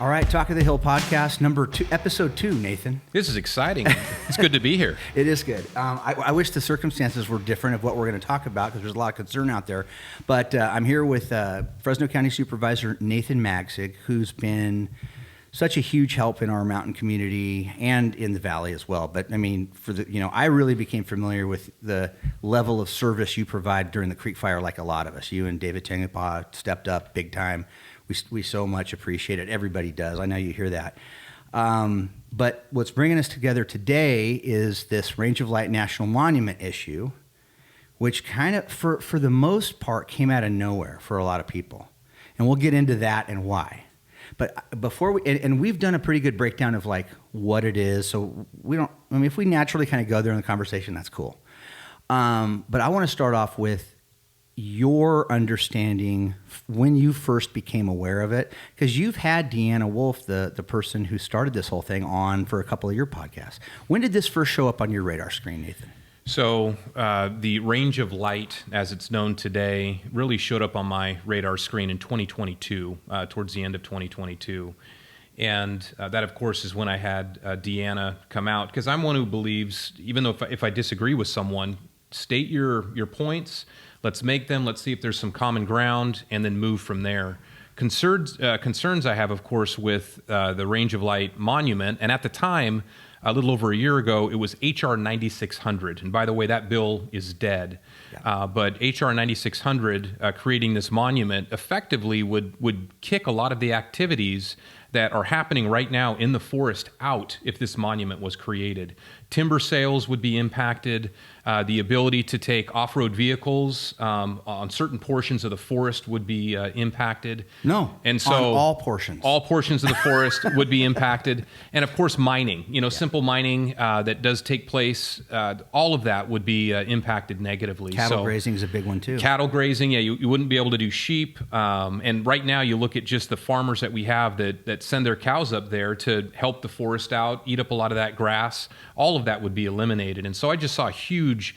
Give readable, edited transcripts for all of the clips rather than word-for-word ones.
All right, Talk of the Hill podcast, number 2, episode 2, Nathan. This is exciting. It's good to be here. It is good. I wish the circumstances were different of what we're going to talk about because there's a lot of concern out there. But I'm here with Fresno County Supervisor Nathan Magsig, who's been such a huge help in our mountain community and in the valley as well. But I mean, I really became familiar with the level of service you provide during the Creek Fire, like a lot of us. You and Daivd Tangipa stepped up big time. We so much appreciate it. Everybody does. I know you hear that. But what's bringing us together today is this Range of Light National Monument issue, which kind of, for the most part, came out of nowhere for a lot of people. And we'll get into that and why. But before we've done a pretty good breakdown of like what it is. So if we naturally kind of go there in the conversation, that's cool. But I want to start off with your understanding when you first became aware of it, because you've had Deanna Wolf, the person who started this whole thing, on for a couple of your podcasts. When did this first show up on your radar screen, Nathan? So the Range of Light, as it's known today, really showed up on my radar screen in 2022, towards the end of 2022. And that, of course, is when I had Deanna come out, because I'm one who believes, even though if I disagree with someone, state your points. Let's make them. Let's see if there's some common ground, and then move from there. Concerns I have, of course, with the Range of Light Monument, and at the time, a little over a year ago, it was H.R. 9600. And by the way, that bill is dead. Yeah. But H.R. 9600, creating this monument, effectively would kick a lot of the activities that are happening right now in the forest out if this monument was created. Timber sales would be impacted. The ability to take off-road vehicles on certain portions of the forest would be impacted. No, and so on all portions. All portions of the forest would be impacted. And of course, mining, simple mining that does take place, all of that would be impacted negatively. Cattle grazing is a big one too. Cattle grazing, you wouldn't be able to do sheep. And right now you look at just the farmers that we have that send their cows up there to help the forest out, eat up a lot of that grass. All of that would be eliminated. And so I just saw huge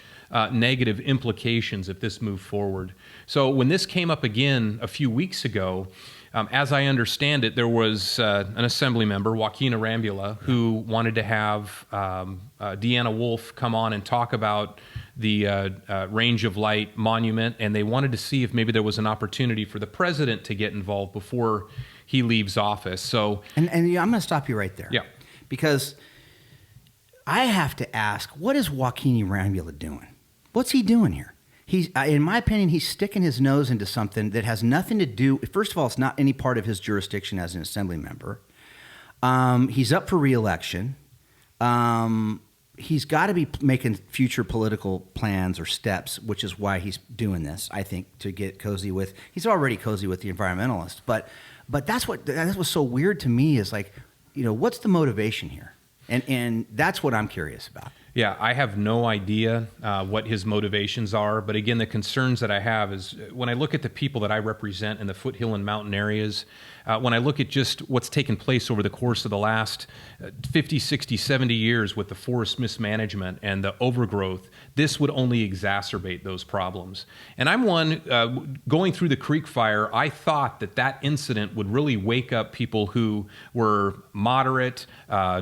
negative implications if this moved forward. So when this came up again a few weeks ago, as I understand it, there was an assembly member, Wuli Rangula, who wanted to have Deanna Wolf come on and talk about the Range of Light Monument, and they wanted to see if maybe there was an opportunity for the president to get involved before he leaves office. So, and I'm going to stop you right there. Yeah. Because I have to ask, what is Wuli Rangula doing? What's he doing here? He's, in my opinion, he's sticking his nose into something that has nothing to do. First of all, it's not any part of his jurisdiction as an assembly member. He's up for re-election. He's got to be making future political plans or steps, which is why he's doing this, I think, to get cozy with. He's already cozy with the Environmentalists, but that's what's so weird to me is like, what's the motivation here? And that's what I'm curious about. Yeah, I have no idea what his motivations are. But again, the concerns that I have is when I look at the people that I represent in the foothill and mountain areas, when I look at just what's taken place over the course of the last 50, 60, 70 years with the forest mismanagement and the overgrowth, this would only exacerbate those problems. And I'm one, going through the Creek Fire, I thought that incident would really wake up people who were moderate,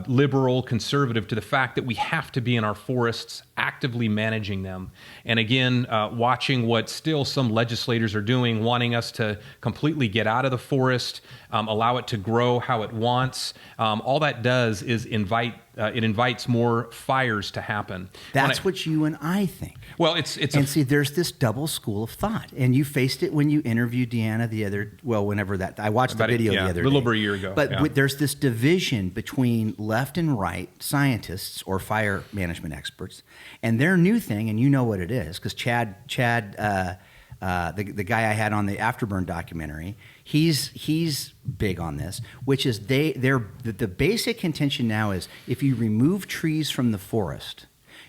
liberal, conservative to the fact that we have to be in our forests, actively managing them. And again, watching what still some legislators are doing, wanting us to completely get out of the forest, allow it to grow how it wants. All that does is it invites more fires to happen. That's what you and I think. Well, see, there's this double school of thought, and you faced it when you interviewed Deanna I watched the video the other day. A little over a year ago. But there's this division between left and right scientists or fire management experts, and their new thing, and you know what it is, because Chad, the guy I had on the Afterburn documentary, he's big on this, which is the basic contention now is if you remove trees from the forest,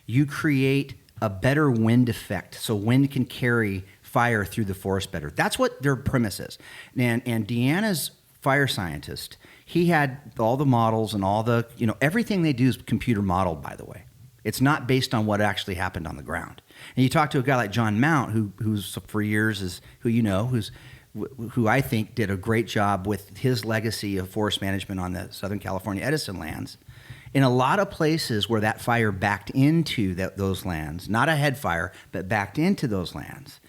you create a better wind effect, so wind can carry fire through the forest better. That's what their premise is. And Deanna's fire scientist, he had all the models and all the, everything they do is computer modeled, by the way. It's not based on what actually happened on the ground. And you talk to a guy like John Mount, who's for years who's who I think did a great job with his legacy of forest management on the Southern California Edison lands. In a lot of places where that fire backed into those lands, not a head fire, but backed into those lands,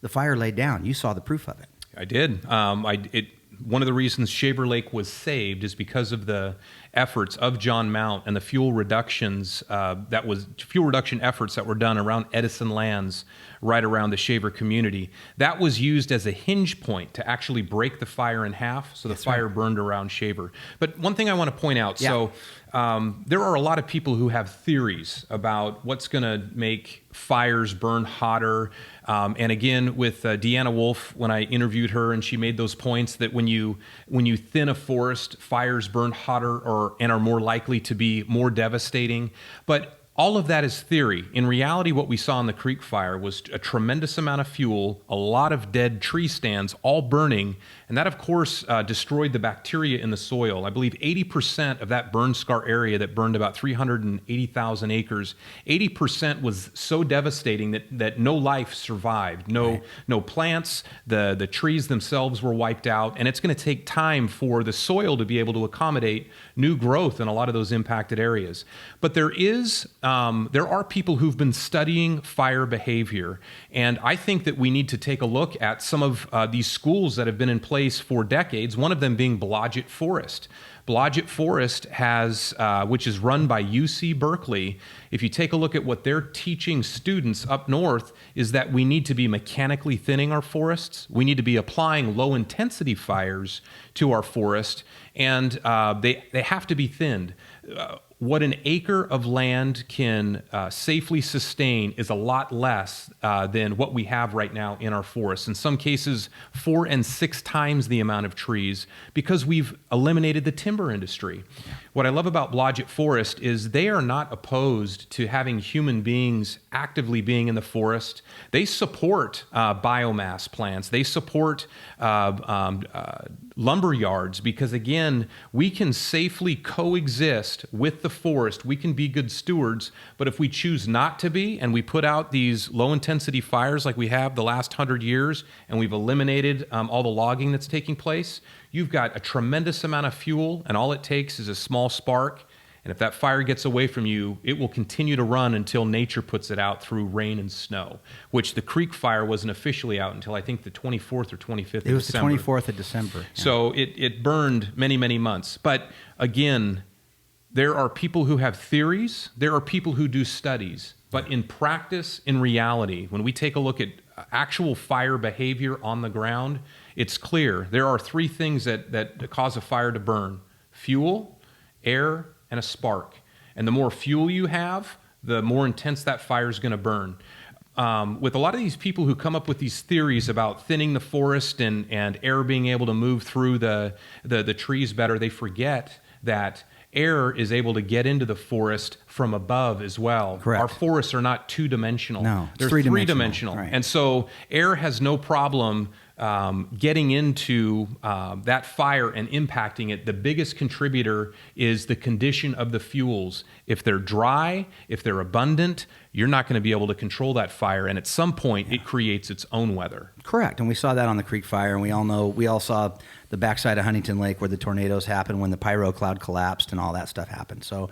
the fire laid down. You saw the proof of it. I did. One of the reasons Shaver Lake was saved is because of the efforts of John Mount and the fuel reduction efforts that were done around Edison lands right around the Shaver community. That was used as a hinge point to actually break the fire in half, so the fire burned around Shaver. But one thing I want to point out, there are a lot of people who have theories about what's going to make fires burn hotter. And again, with Deanna Wolf, when I interviewed her, and she made those points that when you thin a forest, fires burn hotter and are more likely to be more devastating. But all of that is theory. In reality, what we saw in the Creek Fire was a tremendous amount of fuel, a lot of dead tree stands, all burning, and that, of course, destroyed the bacteria in the soil. I believe 80% of that burn scar area that burned about 380,000 acres, 80% was so devastating that no life survived. No plants, the trees themselves were wiped out, and it's going to take time for the soil to be able to accommodate new growth in a lot of those impacted areas. But there are people who've been studying fire behavior, and I think that we need to take a look at some of these schools that have been in place for decades, one of them being Blodgett Forest. Blodgett Forest has, which is run by UC Berkeley, if you take a look at what they're teaching students up north, is that we need to be mechanically thinning our forests, we need to be applying low-intensity fires to our forest, and they have to be thinned. What an acre of land can safely sustain is a lot less than what we have right now in our forests. In some cases, 4 and 6 times the amount of trees, because we've eliminated the timber industry. Yeah. What I love about Blodgett Forest is they are not opposed to having human beings actively being in the forest. They support biomass plants. They support lumber yards, because again, we can safely coexist with the forest. We can be good stewards, but if we choose not to be, and we put out these low-intensity fires like we have the last 100 years, and we've eliminated all the logging that's taking place, you've got a tremendous amount of fuel, and all it takes is a small spark. And if that fire gets away from you, it will continue to run until nature puts it out through rain and snow, which the Creek Fire wasn't officially out until I think the 24th or 25th of December. It was the 24th of December. Yeah. So it burned many, many months. But again, there are people who have theories. There are people who do studies. But in practice, in reality, when we take a look at actual fire behavior on the ground, it's clear. There are 3 things that cause a fire to burn: fuel, air, and a spark. And the more fuel you have, the more intense that fire is going to burn. With a lot of these people who come up with these theories about thinning the forest and air being able to move through the trees better, they forget that air is able to get into the forest from above as well. Correct. Our forests are not two-dimensional. No, they're three-dimensional. three-dimensional. Right. And so air has no problem getting into that fire and impacting it. The biggest contributor is the condition of the fuels. If they're dry, if they're abundant, you're not going to be able to control that fire, and at some point it creates its own weather. Correct, and we saw that on the Creek Fire, and we all saw the backside of Huntington Lake where the tornadoes happened when the pyro cloud collapsed and all that stuff happened. So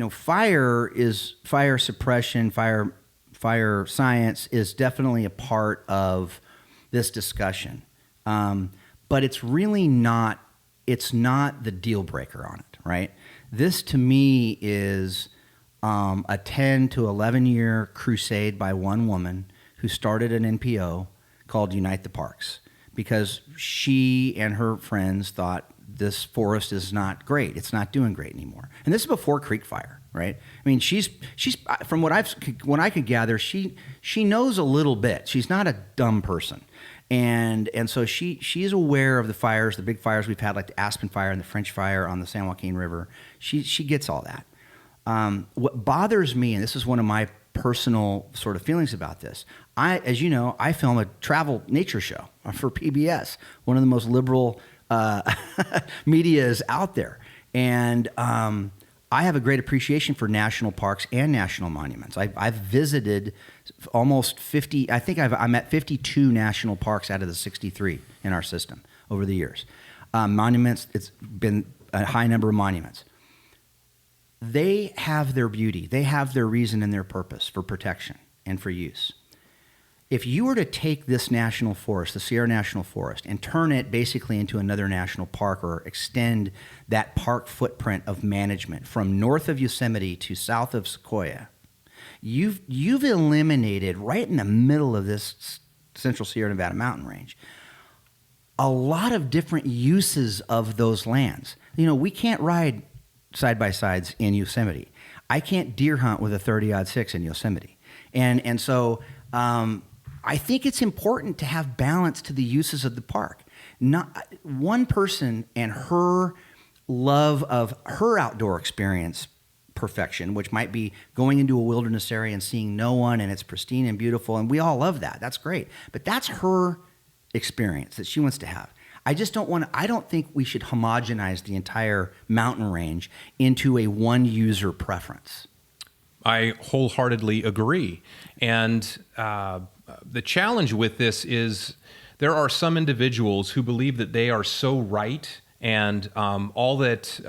fire suppression, fire science is definitely a part of this discussion, but it's really not. It's not the deal breaker on it, right? This to me is a 10 to 11 year crusade by one woman who started an NPO called Unite the Parks, because she and her friends thought this forest is not great. It's not doing great anymore. And this is before Creek Fire, right? I mean, she's from what I could gather, she knows a little bit. She's not a dumb person. And so she's aware of the fires, the big fires we've had, like the Aspen Fire and the French Fire on the San Joaquin River. She gets all that. What bothers me, and this is one of my personal sort of feelings about this, as you know, I film a travel nature show for PBS, one of the most liberal medias out there. And I have a great appreciation for national parks and national monuments. I've visited almost 50. I think I'm at 52 national parks out of the 63 in our system over the years. Monuments, it's been a high number of monuments. They have their beauty. They have their reason and their purpose for protection and for use. If you were to take this national forest, the Sierra National Forest, and turn it basically into another national park or extend that park footprint of management from north of Yosemite to south of Sequoia, you've eliminated right in the middle of this Central Sierra Nevada mountain range a lot of different uses of those lands. We can't ride side-by-sides in Yosemite. I can't deer hunt with a 30-06 in Yosemite. And so I think it's important to have balance to the uses of the park. Not one person and her love of her outdoor experience perfection, which might be going into a wilderness area and seeing no one and it's pristine and beautiful, and we all love that. That's great. But that's her experience that she wants to have. I don't think we should homogenize the entire mountain range into a one user preference. I wholeheartedly agree. And the challenge with this is there are some individuals who believe that they are so right, and all that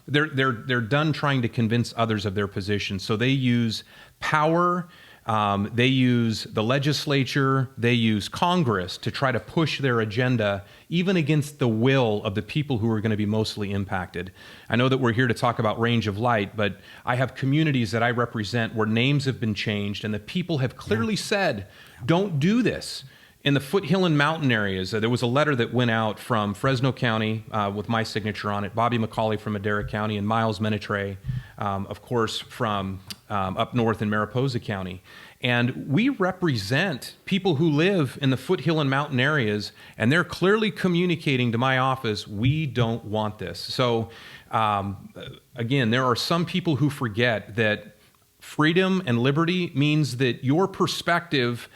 they're done trying to convince others of their position. So they use power, they use the legislature, they use Congress to try to push their agenda, even against the will of the people who are going to be mostly impacted. I know that we're here to talk about range of light, but I have communities that I represent where names have been changed, and the people have clearly said, don't do this. In the foothill and mountain areas, there was a letter that went out from Fresno County with my signature on it, Bobby McCauley from Madera County, and Miles Menetre, of course, from up north in Mariposa County. And we represent people who live in the foothill and mountain areas, and they're clearly communicating to my office, we don't want this. So, again, there are some people who forget that freedom and liberty means that your perspective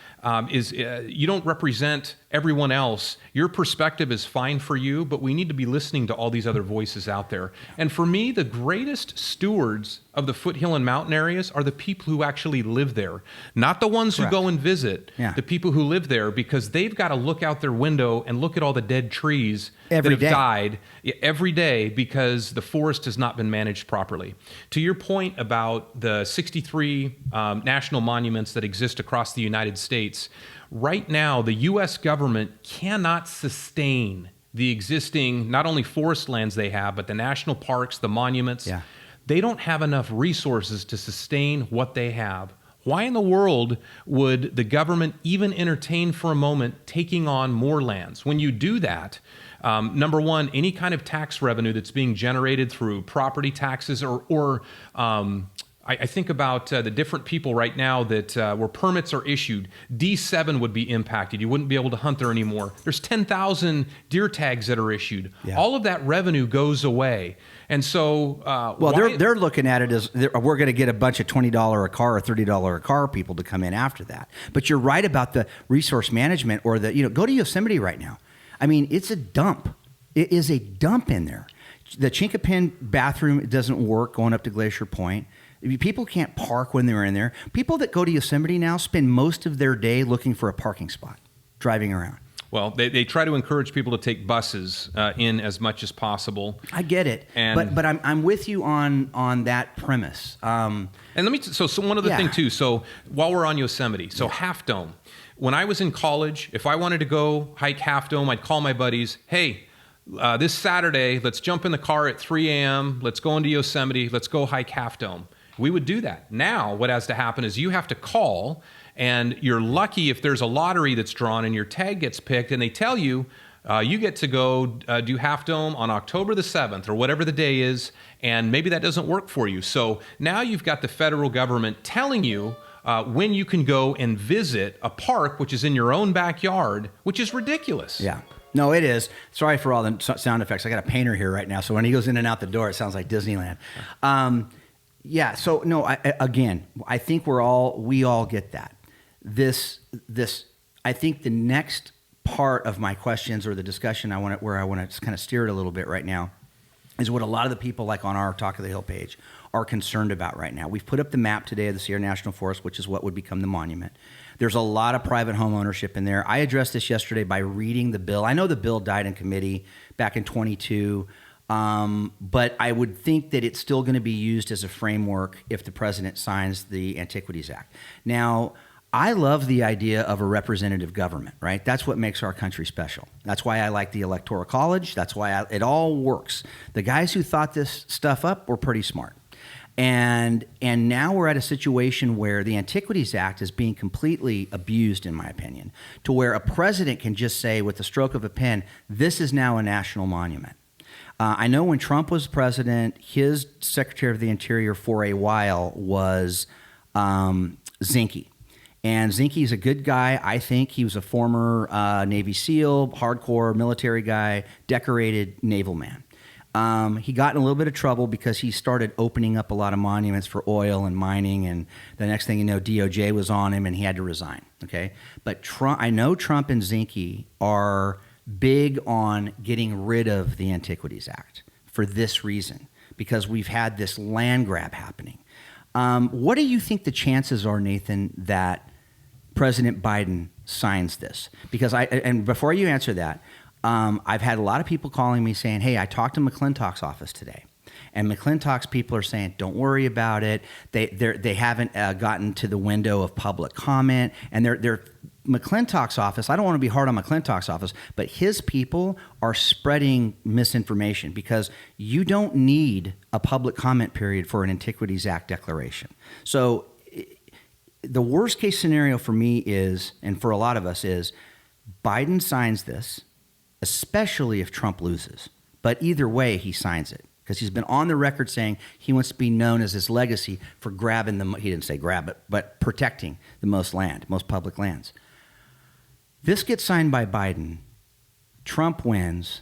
is you don't represent everyone else. Your perspective is fine for you, but we need to be listening to all these other voices out there. And for me, the greatest stewards of the foothill and mountain areas are the people who actually live there, not the ones who go and visit, the people who live there, because they've got to look out their window and look at all the dead trees that have died every day because the forest has not been managed properly. To your point about the 63 national monuments that exist across the United States, right now, the U.S. government cannot sustain the existing, not only forest lands they have, but the national parks, the monuments. They don't have enough resources to sustain what they have. Why in the world would the government even entertain for a moment taking on more lands? When you do that, number one, any kind of tax revenue that's being generated through property taxes or I think about the different people right now that where permits are issued. D7 would be impacted. You wouldn't be able to hunt there anymore. There's 10,000 deer tags that are issued. All of that revenue goes away. And so... they're looking at it as we're going to get a bunch of $20 a car or $30 a car people to come in after that. But you're right about the resource management or go to Yosemite right now. I mean, it's a dump. It is a dump in there. The Chinkapin bathroom doesn't work going up to Glacier Point. People can't park when they're in there. People that go to Yosemite now spend most of their day looking for a parking spot, driving around. Well, they try to encourage people to take buses in as much as possible. I get it, but I'm with you on that premise. And let me so one other thing too. So while we're on Yosemite, Half Dome. When I was in college, if I wanted to go hike Half Dome, I'd call my buddies. Hey, this Saturday, let's jump in the car at 3 a.m. Let's go into Yosemite. Let's go hike Half Dome. We would do that. Now, what has to happen is you have to call, and you're lucky if there's a lottery that's drawn and your tag gets picked, and they tell you, you get to go do Half Dome on October the 7th or whatever the day is, and maybe that doesn't work for you. So now you've got the federal government telling you when you can go and visit a park which is in your own backyard, which is ridiculous. Yeah. No, it is. Sorry for all the sound effects. I got a painter here right now, so when he goes in and out the door, it sounds like Disneyland. Yeah. So no. I think we all get that. This. I think the next part of my questions or the discussion where I want to kind of steer it a little bit right now is what a lot of the people like on our Talk of the Hill page are concerned about right now. We've put up the map today of the Sierra National Forest, which is what would become the monument. There's a lot of private home ownership in there. I addressed this yesterday by reading the bill. I know the bill died in committee back in 22, but I would think that it's still going to be used as a framework if the president signs the Antiquities Act. Now, I love the idea of a representative government, right? That's what makes our country special. That's why I like the Electoral College. That's why it all works. The guys who thought this stuff up were pretty smart. And now we're at a situation where the Antiquities Act is being completely abused, in my opinion, to where a president can just say with the stroke of a pen, this is now a national monument. I know when Trump was president, his Secretary of the Interior for a while was Zinke. And Zinke's a good guy. I think he was a former Navy SEAL, hardcore military guy, decorated naval man. He got in a little bit of trouble because he started opening up a lot of monuments for oil and mining, and the next thing you know, DOJ was on him and he had to resign. Okay, but I know Trump and Zinke are big on getting rid of the Antiquities Act for this reason, because we've had this land grab happening. What do you think the chances are, Nathan, that President Biden signs this? Because and before you answer that, I've had a lot of people calling me saying, hey, I talked to McClintock's office today. And McClintock's people are saying, don't worry about it. They haven't gotten to the window of public comment. And they're McClintock's office, I don't want to be hard on McClintock's office, but his people are spreading misinformation because you don't need a public comment period for an Antiquities Act declaration. So the worst case scenario for me is, and for a lot of us is, Biden signs this, especially if Trump loses. But either way, he signs it because he's been on the record saying he wants to be known as his legacy for grabbing he didn't say grab it, but protecting the most land, most public lands. This gets signed by Biden. Trump wins.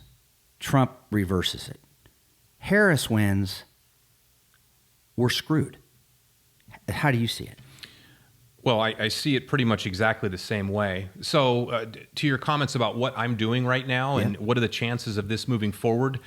Trump reverses it. Harris wins. We're screwed. How do you see it? Well, I see it pretty much exactly the same way. So to your comments about what I'm doing right now and what are the chances of this moving forward,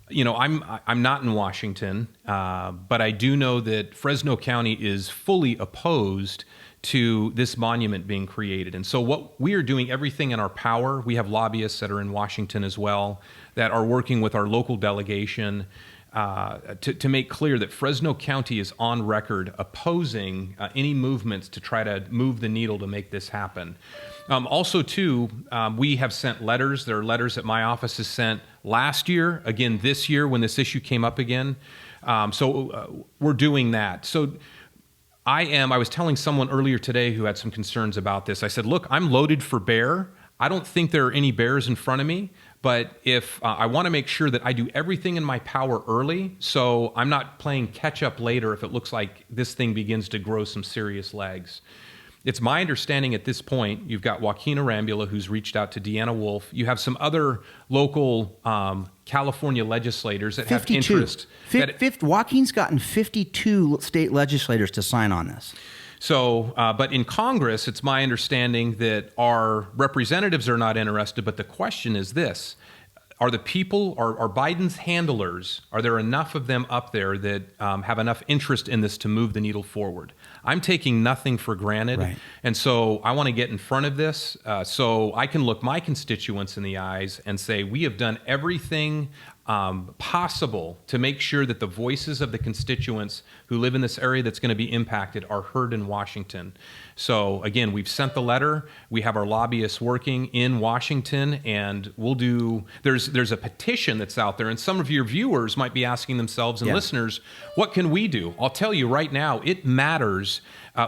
you know, I'm not in Washington, but I do know that Fresno County is fully opposed to this monument being created. And so what we are doing, everything in our power, we have lobbyists that are in Washington as well that are working with our local delegation to make clear that Fresno County is on record opposing any movements to try to move the needle to make this happen. Also, too, we have sent letters. There are letters that my office has sent last year, again this year when this issue came up again. So we're doing that. So I was telling someone earlier today who had some concerns about this. I said, look, I'm loaded for bear. I don't think there are any bears in front of me. But if I want to make sure that I do everything in my power early, so I'm not playing catch up later if it looks like this thing begins to grow some serious legs. It's my understanding at this point, you've got Joaquin Rangula, who's reached out to Deanna Wolf. You have some other local California legislators that 52. Have interest. Joaquin's gotten 52 state legislators to sign on this. So, but in Congress, it's my understanding that our representatives are not interested, but the question is this. Are the people, are Biden's handlers, are there enough of them up there that have enough interest in this to move the needle forward? I'm taking nothing for granted. Right. And so I want to get in front of this so I can look my constituents in the eyes and say, we have done everything possible to make sure that the voices of the constituents who live in this area that's going to be impacted are heard in Washington. So again, we've sent the letter. We have our lobbyists working in Washington, and we'll do. There's a petition that's out there, and some of your viewers might be asking themselves and listeners, what can we do? I'll tell you right now, it matters.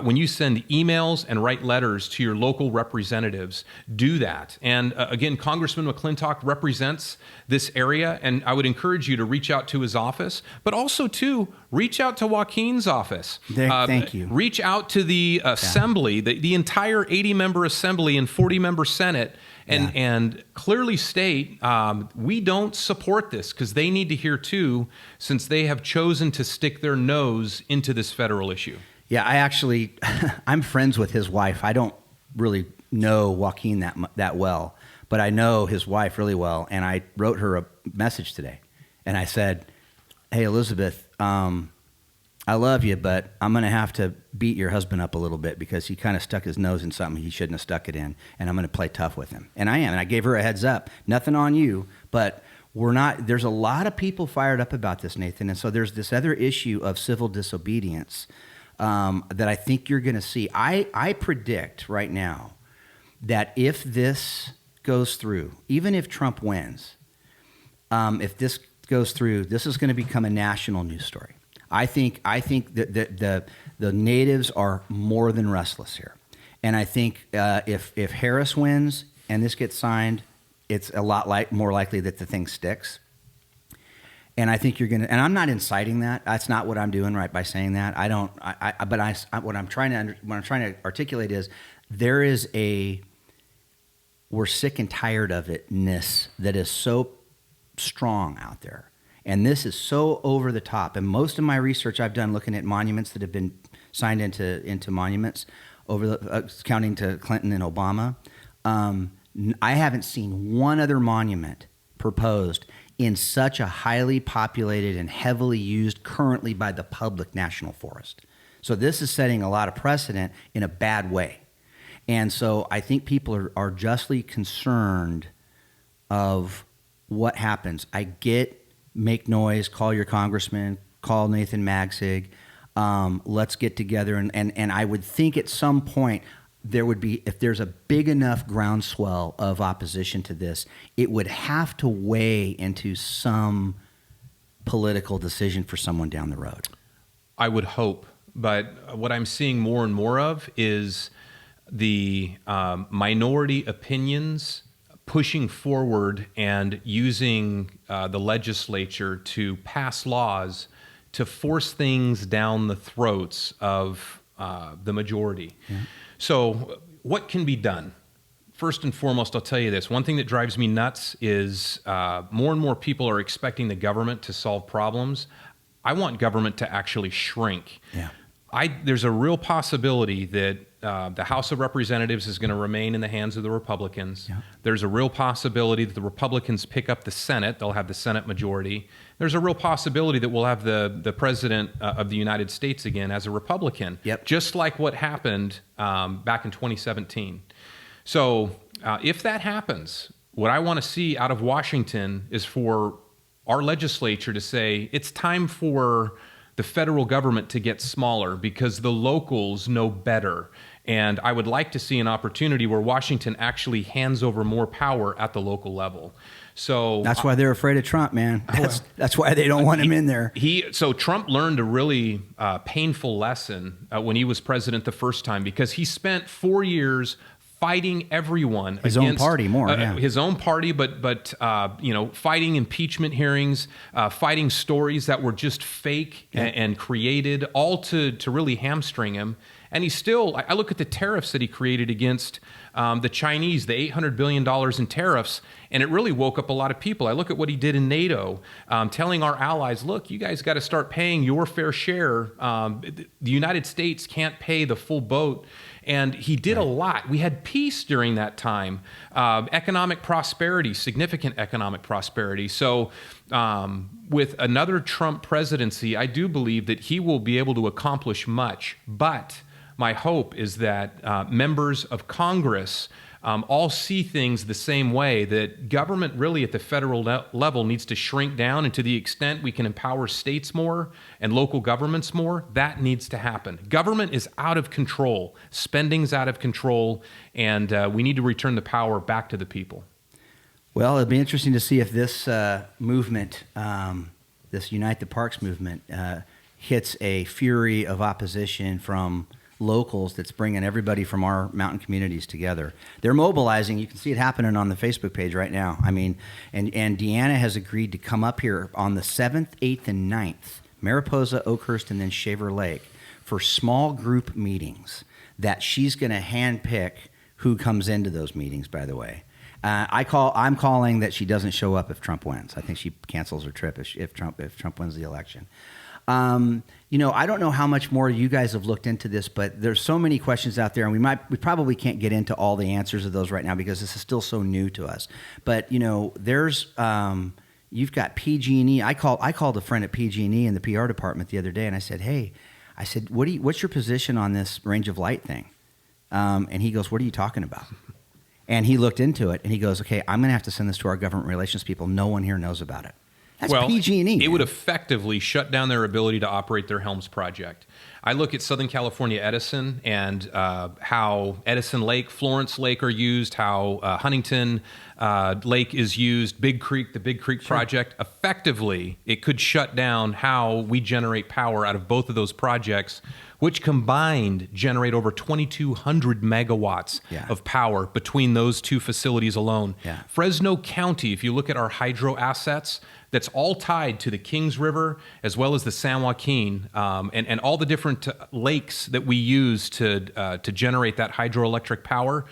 When you send emails and write letters to your local representatives, do that. And again, Congressman McClintock represents this area, and I would encourage you to reach out to his office, but also to reach out to Joaquin's office. Thank you. Reach out to the assembly, the entire 80-member assembly and 40-member Senate, and clearly state we don't support this, because they need to hear too, since they have chosen to stick their nose into this federal issue. Yeah, I'm friends with his wife. I don't really know Joaquin that well, but I know his wife really well. And I wrote her a message today, and I said, "Hey, Elizabeth, I I love you, but I'm going to have to beat your husband up a little bit because he kind of stuck his nose in something he shouldn't have stuck it in, and I'm going to play tough with him. And I am, and I gave her a heads up. Nothing on you, but we're not. There's a lot of people fired up about this, Nathan, and so there's this other issue of civil disobedience that I think you're going to see. I predict right now that if this goes through, even if Trump wins, if this goes through, this is going to become a national news story. I think that the natives are more than restless here, and I think if Harris wins and this gets signed, it's a lot more likely that the thing sticks. And I think you're gonna. And I'm not inciting that. That's not what I'm doing, right? By saying that, I don't. What I'm trying to articulate is there is a. We're sick and tired of itness that is so strong out there. And this is so over the top. And most of my research I've done looking at monuments that have been signed into monuments, counting to Clinton and Obama, I haven't seen one other monument proposed in such a highly populated and heavily used currently by the public national forest. So this is setting a lot of precedent in a bad way. And so I think people are justly concerned of what happens. I get make noise, call your congressman, call Nathan Magsig, let's get together. And I would think at some point there would be, if there's a big enough groundswell of opposition to this, it would have to weigh into some political decision for someone down the road. I would hope. But what I'm seeing more and more of is the minority opinions pushing forward and using the legislature to pass laws to force things down the throats of the majority. Yeah. So what can be done? First and foremost, I'll tell you this. One thing that drives me nuts is more and more people are expecting the government to solve problems. I want government to actually shrink. Yeah. There's a real possibility that the House of Representatives is going to remain in the hands of the Republicans. Yeah. There's a real possibility that the Republicans pick up the Senate. They'll have the Senate majority. There's a real possibility that we'll have the President of the United States again as a Republican, just like what happened back in 2017. So if that happens, what I want to see out of Washington is for our legislature to say, it's time for the federal government to get smaller because the locals know better. And I would like to see an opportunity where Washington actually hands over more power at the local level. So that's why they're afraid of Trump, man. That's why they don't want him in there. So Trump learned a really painful lesson when he was president the first time, because he spent 4 years fighting everyone his against own party more, his own party, but fighting impeachment hearings, fighting stories that were just fake and created, all to really hamstring him. And he still, I look at the tariffs that he created against the Chinese, the $800 billion in tariffs, and it really woke up a lot of people. I look at what he did in NATO, telling our allies, look, you guys got to start paying your fair share. The United States can't pay the full boat. And he did a lot. We had peace during that time, economic prosperity, significant economic prosperity. So with another Trump presidency, I do believe that he will be able to accomplish much. But my hope is that members of Congress all see things the same way, that government really at the federal level needs to shrink down, and to the extent we can empower states more and local governments more, that needs to happen. Government is out of control, spending's out of control, and we need to return the power back to the people. Well, it'll be interesting to see if this movement, this Unite the Parks movement, hits a fury of opposition from locals that's bringing everybody from our mountain communities together. They're mobilizing. You can see it happening on the Facebook page right now. I mean, and Deanna has agreed to come up here on the 7th, 8th, and 9th, Mariposa, Oakhurst, and then Shaver Lake, for small group meetings that she's going to handpick who comes into those meetings, by the way. I'm calling that she doesn't show up if Trump wins. I think she cancels her trip if Trump wins the election. I don't know how much more you guys have looked into this, but there's so many questions out there, and we probably can't get into all the answers of those right now because this is still so new to us. But there's you've got PG&E. I called a friend at PG&E in the PR department the other day, and I said, hey, what's your position on this range of light thing? And he goes, what are you talking about? And he looked into it, and he goes, okay, I'm going to have to send this to our government relations people. No one here knows about it. That's PG&E. It would effectively shut down their ability to operate their Helms project. I look at Southern California Edison and how Edison Lake, Florence Lake are used, how Huntington Lake is used, Big Creek, the Big Creek project. Effectively, it could shut down how we generate power out of both of those projects, which combined generate over 2,200 megawatts of power between those two facilities alone. Yeah. Fresno County, if you look at our hydro assets, that's all tied to the Kings River as well as the San Joaquin and all the different lakes that we use to generate that hydroelectric power,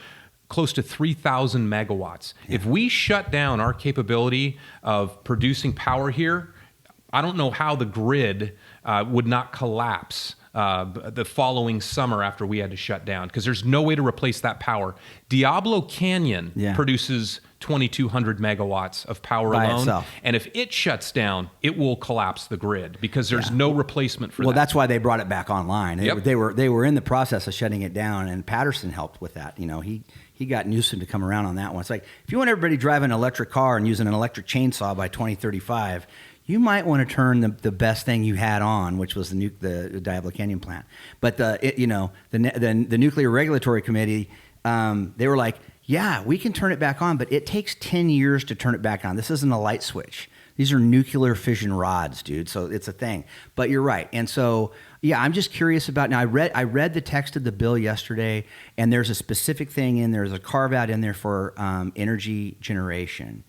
close to 3,000 megawatts. Yeah. If we shut down our capability of producing power here, I don't know how the grid would not collapse the following summer after we had to shut down, because there's no way to replace that power. Diablo Canyon produces 2,200 megawatts of power by alone. Itself. And if it shuts down, it will collapse the grid because there's no replacement for that. Well, that's why they brought it back online. Yep. They were in the process of shutting it down, and Patterson helped with that. You know, he got Newsom to come around on that one. It's like, if you want everybody driving an electric car and using an electric chainsaw by 2035, you might want to turn the best thing you had on, which was the Diablo Canyon plant. But the Nuclear Regulatory Committee, they were like, yeah, we can turn it back on, but it takes 10 years to turn it back on. This isn't a light switch. These are nuclear fission rods, dude. So it's a thing. But you're right. And so, yeah, I'm just curious about, now I read the text of the bill yesterday, and there's a specific thing in there. There's a carve out in there for energy generation.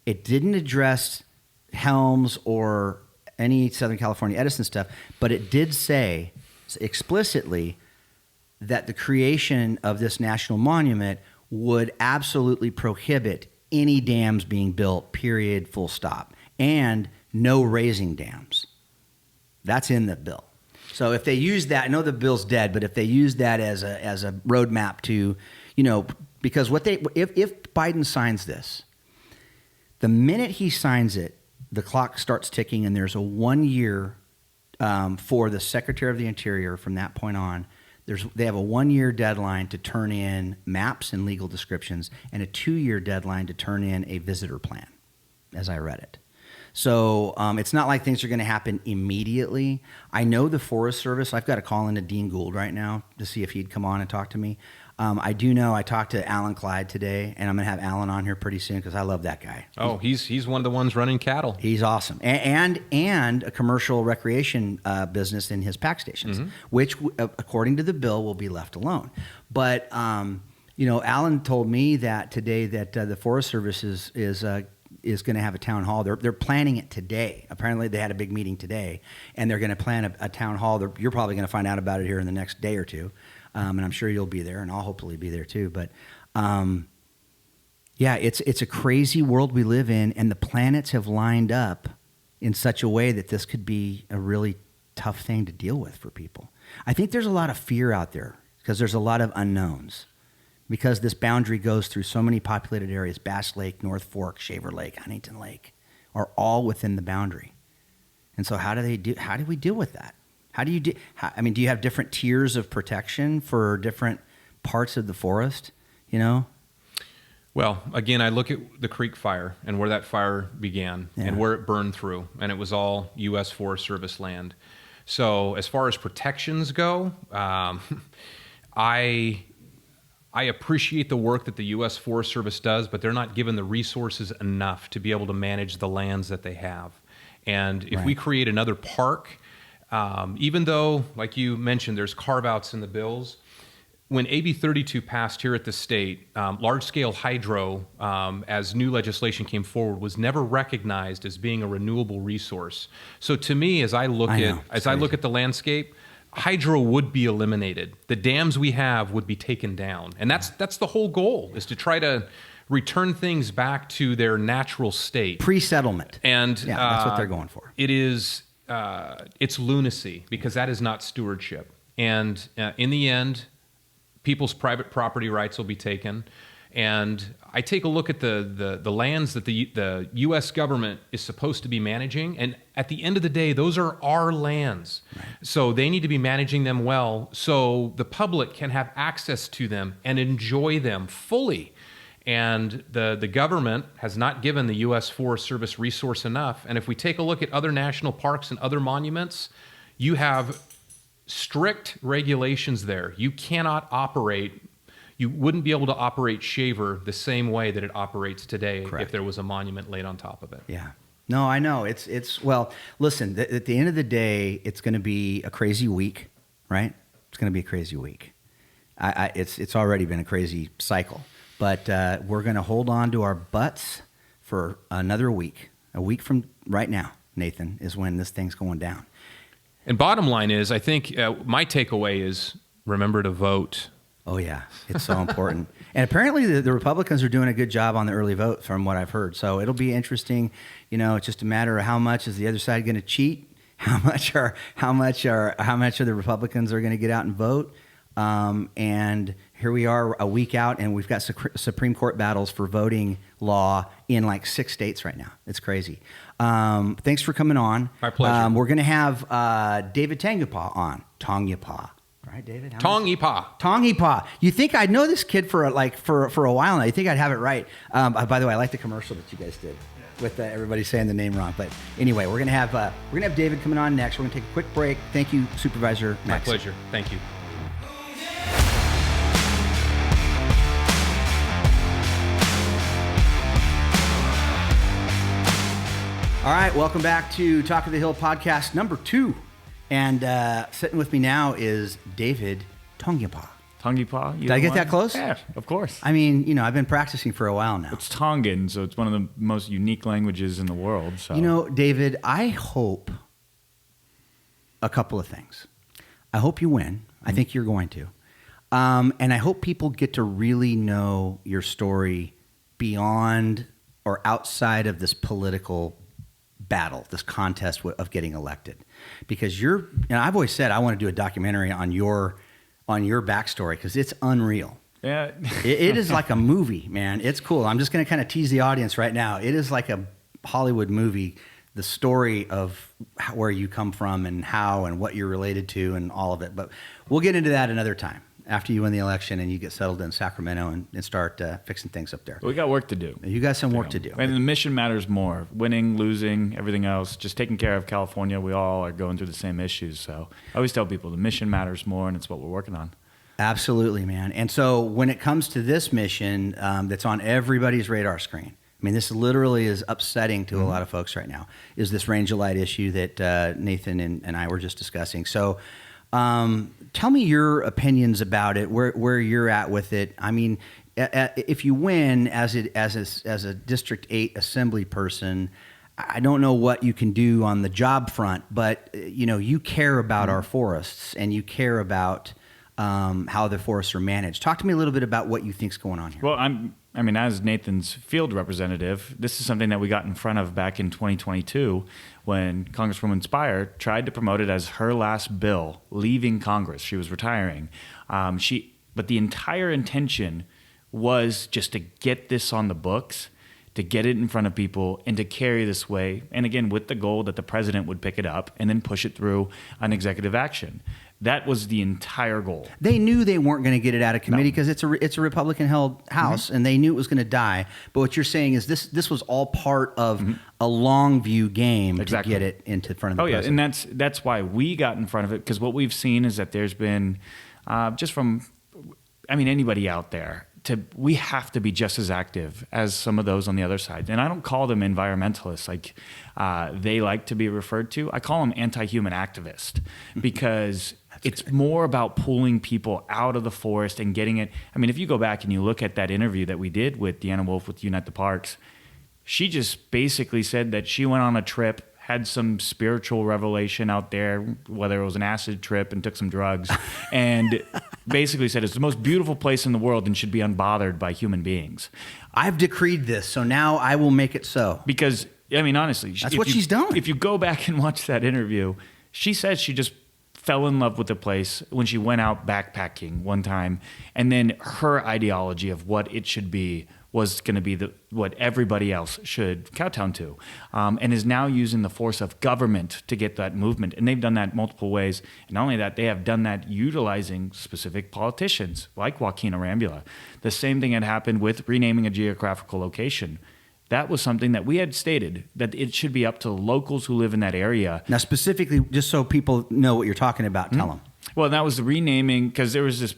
It didn't address Helms or any Southern California Edison stuff, but it did say explicitly that the creation of this national monument would absolutely prohibit any dams being built, period, full stop, and no raising dams. That's in the bill. So if they use that, I know the bill's dead, but if they use that as a roadmap to, because if Biden signs this, the minute he signs it, the clock starts ticking, and there's a 1 year for the Secretary of the Interior from that point on. They have a 1 year deadline to turn in maps and legal descriptions, and a 2 year deadline to turn in a visitor plan, as I read it. So it's not like things are going to happen immediately. I know the Forest Service. I've got to call into Dean Gould right now to see if he'd come on and talk to me. I do know I talked to Alan Clyde today, and I'm going to have Alan on here pretty soon because I love that guy. Oh, he's one of the ones running cattle. He's awesome. And a commercial recreation business in his pack stations, which, according to the bill, will be left alone. But, Alan told me that today that the Forest Service is going to have a town hall. They're planning it today. Apparently, they had a big meeting today, and they're going to plan a town hall. You're probably going to find out about it here in the next day or two. And I'm sure you'll be there, and I'll hopefully be there too. But, it's a crazy world we live in, and the planets have lined up in such a way that this could be a really tough thing to deal with for people. I think there's a lot of fear out there because there's a lot of unknowns. Because this boundary goes through so many populated areas, Bass Lake, North Fork, Shaver Lake, Huntington Lake, are all within the boundary. And so how do we deal with that? Do you have different tiers of protection for different parts of the forest, Well, again, I look at the creek fire and where that fire began and where it burned through, and it was all U.S. Forest Service land. So as far as protections go, I appreciate the work that the U.S. Forest Service does, but they're not given the resources enough to be able to manage the lands that they have. And if we create another park, even though, like you mentioned, there's carve-outs in the bills, when AB 32 passed here at the state, large-scale hydro, as new legislation came forward, was never recognized as being a renewable resource. So to me, as I look at the landscape, hydro would be eliminated. The dams we have would be taken down. And that's the whole goal, is to try to return things back to their natural state. Pre-settlement. And that's what they're going for. It is, it's lunacy, because that is not stewardship. And in the end, people's private property rights will be taken. And I take a look at the lands that the U.S. government is supposed to be managing, and at the end of the day, those are our lands. Right. So they need to be managing them well so the public can have access to them and enjoy them fully. And the government has not given the U.S. Forest Service resource enough. And if we take a look at other national parks and other monuments, you have strict regulations there. You cannot operate, you wouldn't be able to operate Shaver the same way that it operates today. Correct. If there was a monument laid on top of it. Yeah. No, I know. It's well, listen, at the end of the day, it's going to be a crazy week, right? It's going to be a crazy week. It's already been a crazy cycle. But we're going to hold on to our butts for another week. A week from right now, Nathan, is when this thing's going down. And bottom line is, I think my takeaway is remember to vote. Oh, yeah. It's so important. And apparently the Republicans are doing a good job on the early vote from what I've heard. So it'll be interesting. You know, it's just a matter of how much is the other side going to cheat? How much are the Republicans are going to get out and vote? And here we are a week out, and we've got Supreme Court battles for voting law in like 6 states right now. It's crazy. Thanks for coming on. My pleasure. We're going to have Daivd Tangipa on. Tangipa. Right, David? Tangipa. You think I'd know this kid for a while now. You think I'd have it right. By the way, I like the commercial that you guys did with everybody saying the name wrong. But anyway, we're gonna have David coming on next. We're gonna take a quick break. Thank you, Supervisor Magsig. My pleasure. Thank you. All right, welcome back to Talk of the Hill podcast number 2. And sitting with me now is Daivd Tangipa. Tangipa? Did I get that close? Yeah, of course. I mean, you know, I've been practicing for a while now. It's Tongan, so it's one of the most unique languages in the world. So. You know, David, I hope a couple of things. I hope you win. I think you're going to. And I hope people get to really know your story beyond or outside of this political battle, this contest of getting elected. Because I've always said I want to do a documentary on your backstory because it's unreal. Yeah. it is like a movie, man. It's cool. I'm just going to kind of tease the audience right now. It is like a Hollywood movie, the story of where you come from and how and what you're related to and all of it. But we'll get into that another time after you win the election and you get settled in Sacramento and start fixing things up there. We got work to do. You got some work to do. And the mission matters more. Winning, losing, everything else, just taking care of California. We all are going through the same issues. So I always tell people the mission matters more, and it's what we're working on. Absolutely, man. And so when it comes to this mission that's on everybody's radar screen, I mean, this literally is upsetting to a lot of folks right now, is this range of light issue that Nathan and I were just discussing. So tell me your opinions about it, where you're at with it. I mean, if you win as a District 8 Assembly person, I don't know what you can do on the job front, but you care about our forests and you care about how the forests are managed. Talk to me a little bit about what you think's going on here. Well, as Nathan's field representative, this is something that we got in front of back in 2022 when Congresswoman Spire tried to promote it as her last bill leaving Congress. She was retiring. But the entire intention was just to get this on the books, to get it in front of people, and to carry this way. And again, with the goal that the president would pick it up and then push it through an executive action. That was the entire goal. They knew they weren't going to get it out of committee because it's a Republican-held House, and they knew it was going to die. But what you're saying is this was all part of a long view game to get it into front of the president. And that's why we got in front of it, because what we've seen is that there's been, just from, anybody out there, we have to be just as active as some of those on the other side. And I don't call them environmentalists like they like to be referred to. I call them anti-human activists because it's more about pulling people out of the forest and getting it. If you go back and you look at that interview that we did with Deanna Wolf with Unite the Parks, she just basically said that she went on a trip, had some spiritual revelation out there, whether it was an acid trip and took some drugs, and basically said it's the most beautiful place in the world and should be unbothered by human beings. I've decreed this, so now I will make it so. Because, honestly, that's what she's done. If you go back and watch that interview, she says she just fell in love with the place when she went out backpacking one time, and then her ideology of what it should be was going to be what everybody else should kowtow to, and is now using the force of government to get that movement. And they've done that multiple ways. And not only that, they have done that utilizing specific politicians like Wuli Rangula. The same thing had happened with renaming a geographical location. That was something that we had stated that it should be up to the locals who live in that area. Now, specifically, just so people know what you're talking about, tell them. Well, that was the renaming, because there was this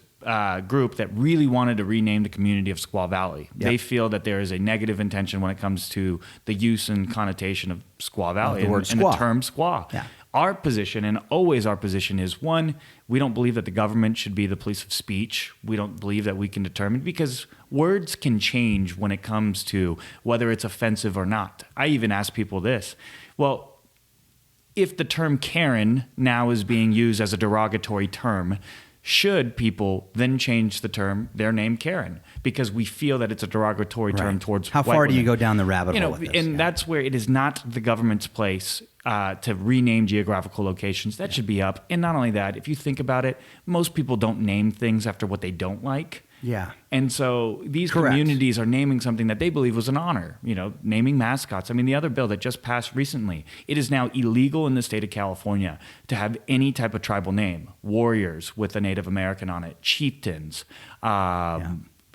group that really wanted to rename the community of Squaw Valley. Yep. They feel that there is a negative intention when it comes to the use and connotation of Squaw Valley the word and the squaw. term squaw. Yeah. Our position, and always our position, is one, we don't believe that the government should be the police of speech. We don't believe that we can determine, because words can change when it comes to whether it's offensive or not. I even ask people this. Well, if the term Karen now is being used as a derogatory term, should people then change the term, their name Karen, because we feel that it's a derogatory term towards How white far do you women? go down the rabbit hole with this? And that's where it is not the government's place to rename geographical locations. That should be up. And not only that, if you think about it, most people don't name things after what they don't like. Yeah. And so these Correct. communities are naming something that they believe was an honor, naming mascots. I mean, the other bill that just passed recently, it is now illegal in the state of California to have any type of tribal name, warriors with a Native American on it, chieftains,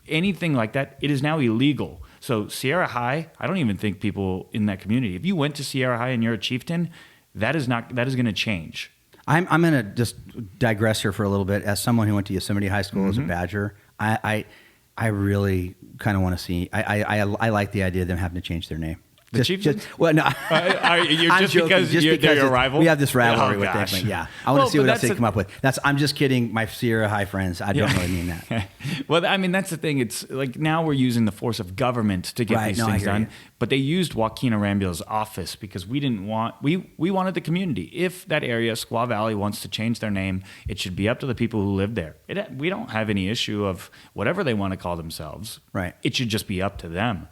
anything like that. It is now illegal. So Sierra High, I don't even think people in that community, if you went to Sierra High and you're a chieftain, that is going to change. I'm going to just digress here for a little bit. As someone who went to Yosemite High School as a Badger, I really kind of want to see. I like the idea of them having to change their name. The Chieftains? Well, no. You're I'm just joking, because they're your it's- rival? We have this rivalry Oh, with gosh. them. Yeah, I want Well, to see but what else they that's come up with. I'm just kidding, my Sierra High friends. I don't really mean that. Well, I mean, that's the thing. It's like now we're using the force of government to get Right, these no, I things hear done. you. But they used Wuli Rangula's office because we didn't want, we wanted the community. If that area, Squaw Valley, wants to change their name, it should be up to the people who live there. We don't have any issue of whatever they want to call themselves. Right. It should just be up to them.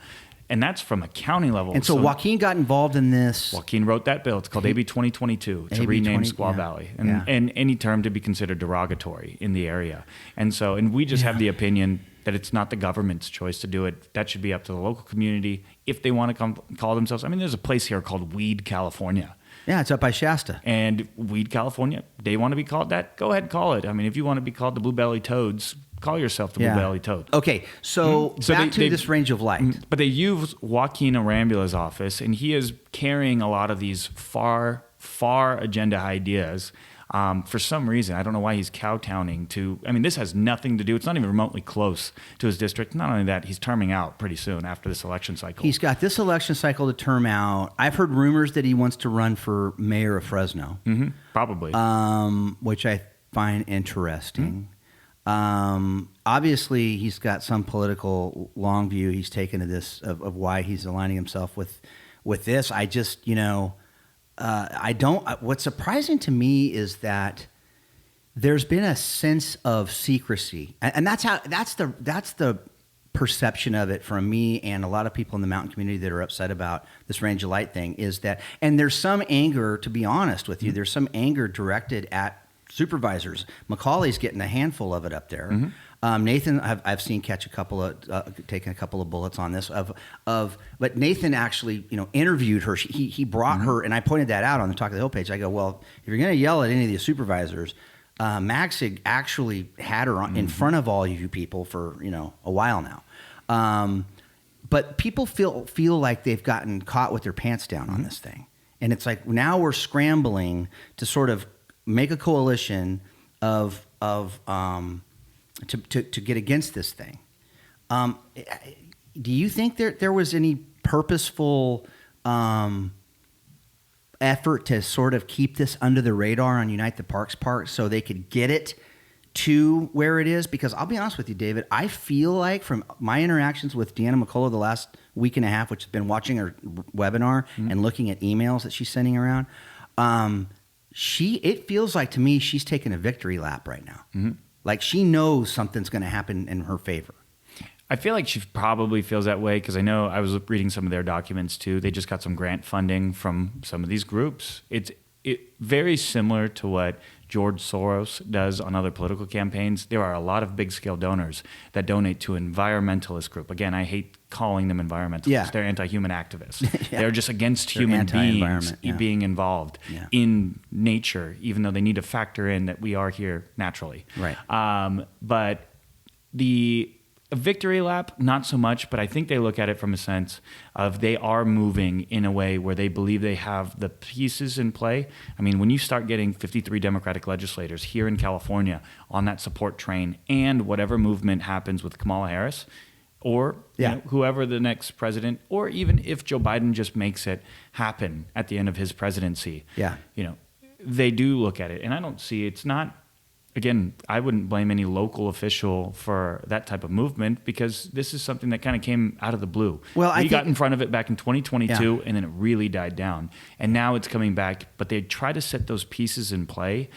And that's from a county level. And so Joaquin got involved in this. Joaquin wrote that bill. It's called AB 2022 to AB rename 20, Squaw yeah. Valley Yeah. and any term to be considered derogatory in the area. And we just have the opinion that it's not the government's choice to do it. That should be up to the local community if they want to call themselves. I mean, there's a place here called Weed, California. Yeah, it's up by Shasta. And Weed, California, they want to be called that? Go ahead and call it. I mean, if you want to be called the Blue-Bellied Toads, call yourself the Blue-Bellied Toad. Okay, so So back to this range of light. But they use Wuli Rangula's office, and he is carrying a lot of these far agenda ideas. For some reason, I don't know why he's kowtowing to. I mean, this has nothing to do. It's not even remotely close to his district. Not only that, he's terming out pretty soon after this election cycle. He's got this election cycle to term out. I've heard rumors that he wants to run for mayor of Fresno, Probably. which I find interesting. Obviously, he's got some political long view he's taken to this of why he's aligning himself with this. I just, I don't. What's surprising to me is that there's been a sense of secrecy, and that's the perception of it from me and a lot of people in the mountain community that are upset about this range of light thing. Is that, and there's some anger, to be honest with you, there's some anger directed at supervisors. Macaulay's getting a handful of it up there. Nathan, I've seen catch taking a couple of bullets on this but Nathan actually, interviewed her. He brought her, and I pointed that out on the Talk of the Hill page. I go, well, if you're going to yell at any of the supervisors, Magsig actually had her in front of all you people for, a while now. But people feel like they've gotten caught with their pants down on this thing. And it's like, now we're scrambling to sort of make a coalition to get against this thing. Do you think there was any purposeful effort to sort of keep this under the radar on Unite the Parks part so they could get it to where it is? Because I'll be honest with you, David, I feel like from my interactions with Deanna McCullough the last week and a half, which has been watching her webinar and looking at emails that she's sending around, it feels like to me she's taking a victory lap right now. Like she knows something's going to happen in her favor. I feel like she probably feels that way because I know I was reading some of their documents too. They just got some grant funding from some of these groups. It's very similar to what George Soros does on other political campaigns, there are a lot of big-scale donors that donate to environmentalist group. Again, I hate calling them environmentalists. Yeah. They're anti-human activists. Yeah. They're just against They're human beings anti-environment, yeah. being involved Yeah. in nature, even though they need to factor in that we are here naturally. Right. But the victory lap, not so much, but I think they look at it from a sense of they are moving in a way where they believe they have the pieces in play. I mean, when you start getting 53 Democratic legislators here in California on that support train, and whatever movement happens with Kamala Harris, or Yeah. whoever the next president, or even if Joe Biden just makes it happen at the end of his presidency, Yeah. they do look at it. And I don't see, it's not, again, I wouldn't blame any local official for that type of movement, because this is something that kind of came out of the blue. Well, I we got think- in front of it back in 2022, Yeah. and then it really died down. And now it's coming back, but they try to set those pieces in play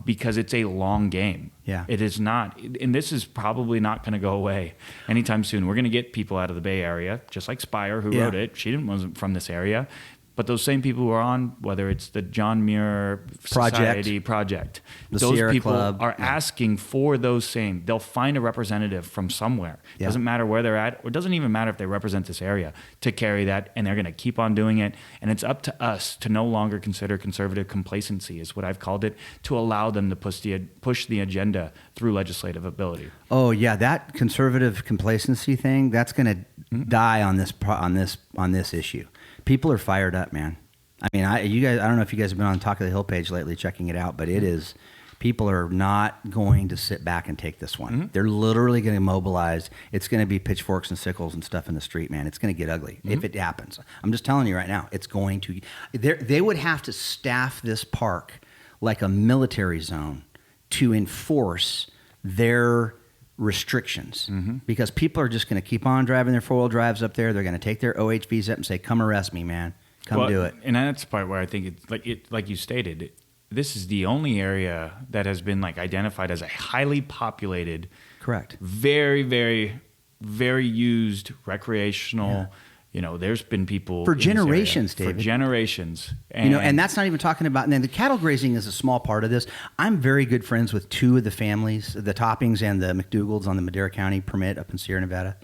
because it's a long game. Yeah. It is not, and this is probably not going to go away anytime soon. We're going to get people out of the Bay Area, just like Spire, who Yeah. wrote it. She wasn't from this area. But those same people who are on, whether it's the John Muir Society Project, The those Sierra people Club, are asking for those same. They'll find a representative from somewhere. Yeah. Doesn't matter where they're at, or it doesn't even matter if they represent this area, to carry that, and they're going to keep on doing it. And it's up to us to no longer consider conservative complacency, is what I've called it, to allow them to push the agenda through legislative ability. Oh yeah, that conservative complacency thing, that's going to die on this issue. People are fired up, man. I mean, I don't know if you guys have been on Talk of the Hill page lately checking it out, but it is, people are not going to sit back and take this one. Mm-hmm. They're literally going to mobilize. It's going to be pitchforks and sickles and stuff in the street, man. It's going to get ugly if it happens. I'm just telling you right now, it's going to. They would have to staff this park like a military zone to enforce their restrictions, because people are just going to keep on driving their four-wheel drives up there. They're going to take their OHVs up and say, "Come arrest me, man. Come do it." And that's the part where I think it's like you stated, this is the only area that has been identified as a highly populated, Correct. very, very, very used recreational. Yeah. There's been people For in this area generations, David. For generations. And that's not even talking about, and then the cattle grazing is a small part of this. I'm very good friends with two of the families, the Toppings and the McDougalls on the Madera County permit up in Sierra Nevada,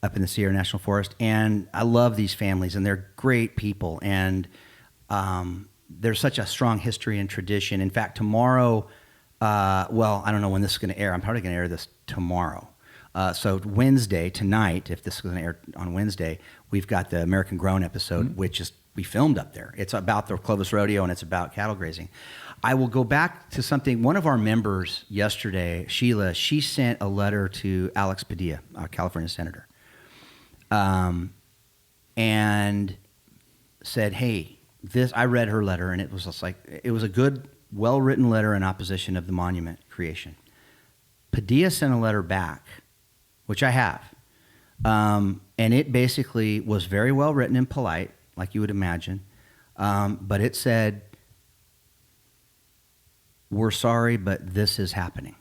up in the Sierra National Forest. And I love these families, and they're great people. And there's such a strong history and tradition. In fact, tomorrow, I don't know when this is going to air. I'm probably going to air this tomorrow. So Wednesday, tonight, if this is going to air on Wednesday, we've got the American Grown episode, which is we filmed up there. It's about the Clovis Rodeo, and it's about cattle grazing. I will go back to something. One of our members yesterday, Sheila, she sent a letter to Alex Padilla, a California senator, and said, "Hey, this." I read her letter, and it was just it was a good, well-written letter in opposition of the monument creation. Padilla sent a letter back, which I have. And it basically was very well written and polite, like you would imagine. But it said, "We're sorry, but this is happening.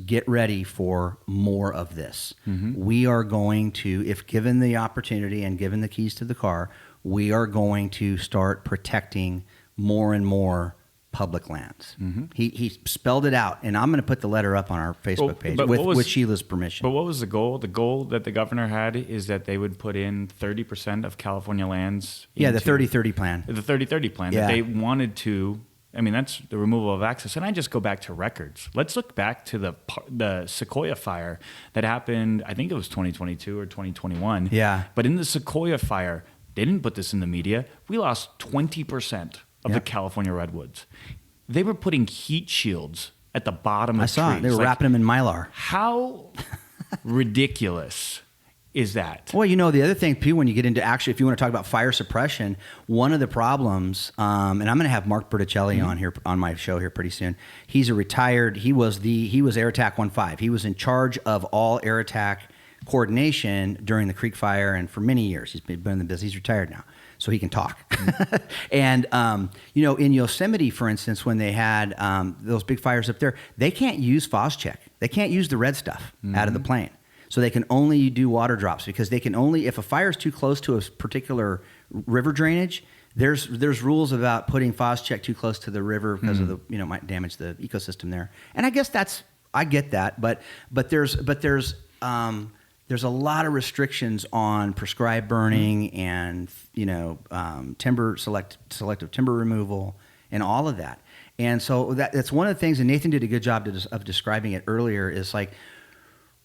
Get ready for more of this. We are going to, if given the opportunity and given the keys to the car, we are going to start protecting more and more public lands." He spelled it out, and I'm going to put the letter up on our Facebook page with Sheila's permission. But what was the goal? The goal that the governor had is that they would put in 30% of California lands. Yeah, the 30-30 plan. The 30-30 plan. Yeah. That they wanted to. I mean, that's the removal of access. And I just go back to records. Let's look back to the Sequoia fire that happened, I think it was 2022 or 2021. Yeah. But in the Sequoia fire, they didn't put this in the media. We lost 20% of the California redwoods. They were putting heat shields at the bottom of I saw trees. it. They were wrapping them in Mylar. How ridiculous is that? Well, the other thing, too, when you get into if you want to talk about fire suppression, one of the problems, and I'm going to have Mark Berticelli on here on my show here pretty soon. He's he was Air Attack 1-5. He was in charge of all air attack coordination during the Creek Fire, and for many years. He's been in the business. He's retired now, so he can talk. And, in Yosemite, for instance, when they had those big fires up there, they can't use Phos-Chek. They can't use the red stuff out of the plane. So they can only do water drops, because they can only, if a fire is too close to a particular river drainage, There's rules about putting phos-check too close to the river because of the might damage the ecosystem there. And I guess I get that, but there's a lot of restrictions on prescribed burning and selective timber removal and all of that. And so that's one of the things, and Nathan did a good job of describing it earlier, is like,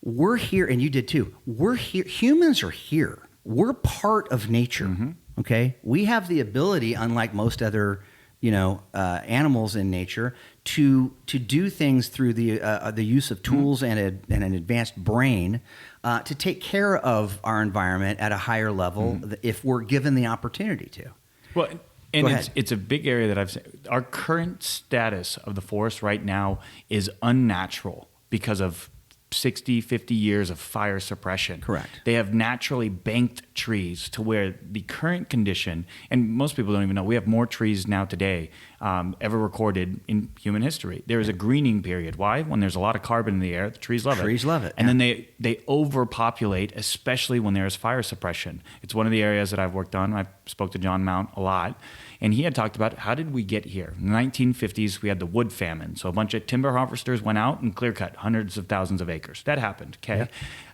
we're here, and you did too. We're here. Humans are here. We're part of nature. Okay, we have the ability, unlike most other animals in nature, to do things through the use of tools and an advanced brain to take care of our environment at a higher level if we're given the opportunity to. Well, and it's a big area that I've seen. Our current status of the forest right now is unnatural because of 60, 50 years of fire suppression. Correct. They have naturally banked trees to where the current condition, and most people don't even know, we have more trees now today ever recorded in human history. There is a greening period. Why? When there's a lot of carbon in the air, the trees love it. Trees love it. And then they overpopulate, especially when there is fire suppression. It's one of the areas that I've worked on. I spoke to John Mount a lot. And he had talked about, how did we get here? In the 1950s, we had the wood famine. So a bunch of timber harvesters went out and clear-cut hundreds of thousands of acres. That happened, okay? Yeah.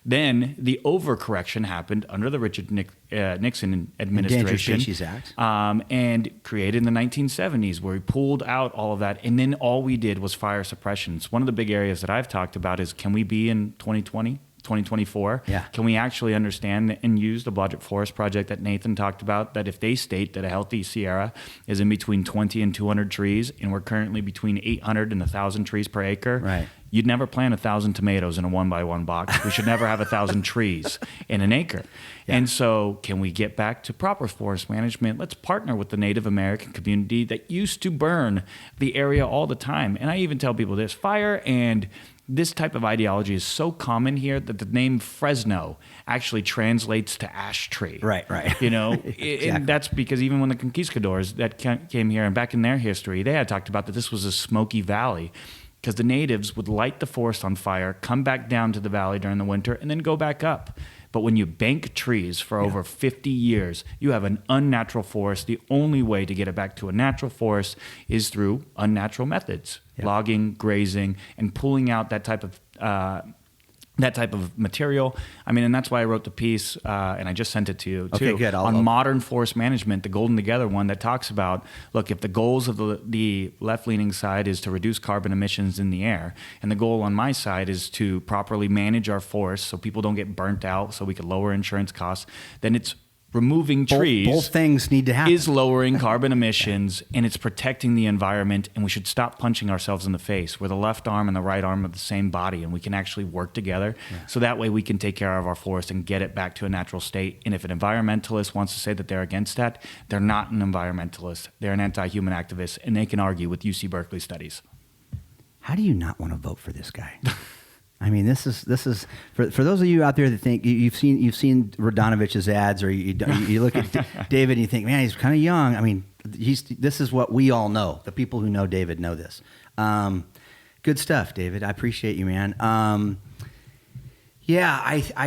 Then the overcorrection happened under the Richard Nixon administration. Endangered Species Act. And created in the 1970s, where we pulled out all of that. And then all we did was fire suppression. It's one of the big areas that I've talked about is, can we be in 2020? 2024, Can we actually understand and use the Blodgett Forest Project that Nathan talked about, that if they state that a healthy Sierra is in between 20 and 200 trees, and we're currently between 800 and 1,000 trees per acre, right. You'd never plant 1,000 tomatoes in a 1x1 box. We should never have 1,000 trees in an acre. Yeah. And so can we get back to proper forest management? Let's partner with the Native American community that used to burn the area all the time. And I even tell people this, fire and this type of ideology is so common here that the name Fresno actually translates to ash tree. Right. Exactly. And that's because even when the conquistadors that came here and back in their history, they had talked about that this was a smoky valley because the natives would light the forest on fire, come back down to the valley during the winter, and then go back up. But when you bank trees for over 50 years, you have an unnatural forest. The only way to get it back to a natural forest is through unnatural methods, logging, grazing, and pulling out that type of material. I mean, and that's why I wrote the piece, and I just sent it to you too. Okay, good. On modern forest management, the Golden Together one that talks about, look, if the goals of the left-leaning side is to reduce carbon emissions in the air, and the goal on my side is to properly manage our forests so people don't get burnt out, so we can lower insurance costs, then it's removing trees. Both things need to happen. Is lowering carbon emissions, and it's protecting the environment, and we should stop punching ourselves in the face. We're the left arm and the right arm of the same body, and we can actually work together. So that way we can take care of our forest and get it back to a natural state. And if an environmentalist wants to say that they're against that, they're not an environmentalist. They're an anti-human activist, and they can argue with UC Berkeley studies. How do you not want to vote for this guy? I mean, this is for those of you out there that think you've seen Radanovich's ads, or you look at David and you think, man, he's kind of young. I mean, this is what we all know. The people who know David know this. Good stuff, David. I appreciate you, man. I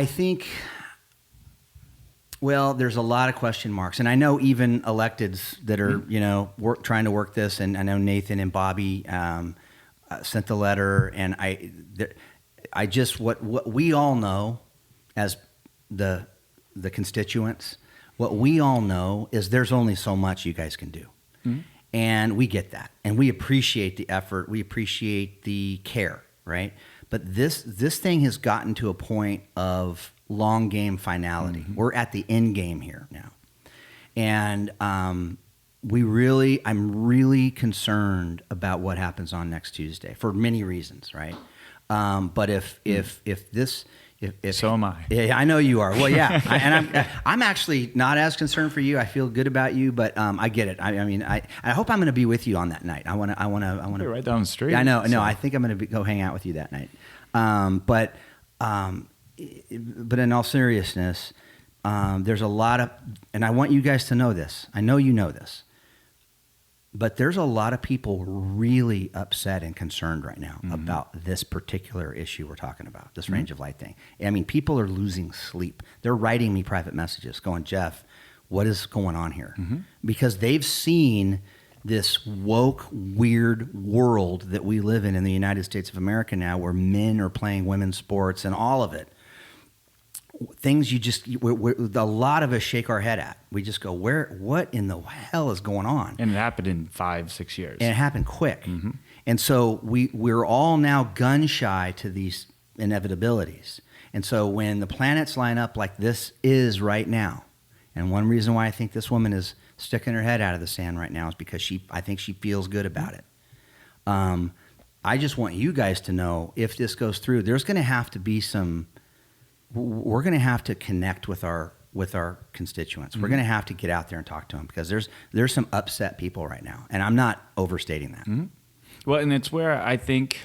think. Well, there's a lot of question marks, and I know even electeds that are trying to work this, and I know Nathan and Bobby sent the letter, and I just what we all know as the constituents, what we all know is there's only so much you guys can do. Mm-hmm. And we get that. And we appreciate the effort. We appreciate the care, right? But this thing has gotten to a point of long game finality. Mm-hmm. We're at the end game here now. And I'm really concerned about what happens on next Tuesday for many reasons, right? But if so am I. Yeah, I know you are. Well, yeah, I'm actually not as concerned for you. I feel good about you, but I get it. I mean, I hope I'm going to be with you on that night. I want to. You're right down the street. I know. So. No, I think I'm going to go hang out with you that night. But in all seriousness, there's a lot of, and I want you guys to know this. I know you know this. But there's a lot of people really upset and concerned right now about this particular issue we're talking about, this range of light thing. I mean, people are losing sleep. They're writing me private messages going, Jeff, what is going on here, because they've seen this woke, weird world that we live in the United States of America now, where men are playing women's sports and all of it. Things a lot of us shake our head at. We just go, what in the hell is going on? And it happened in 5-6 years. And it happened quick. And so we're all now gun shy to these inevitabilities. And so when the planets line up like this is right now, and one reason why I think this woman is sticking her head out of the sand right now is because I think she feels good about it. I just want you guys to know, if this goes through, there's going to have to be we're going to have to connect with our constituents. We're going to have to get out there and talk to them, because there's some upset people right now, and I'm not overstating that. Well, and it's where I think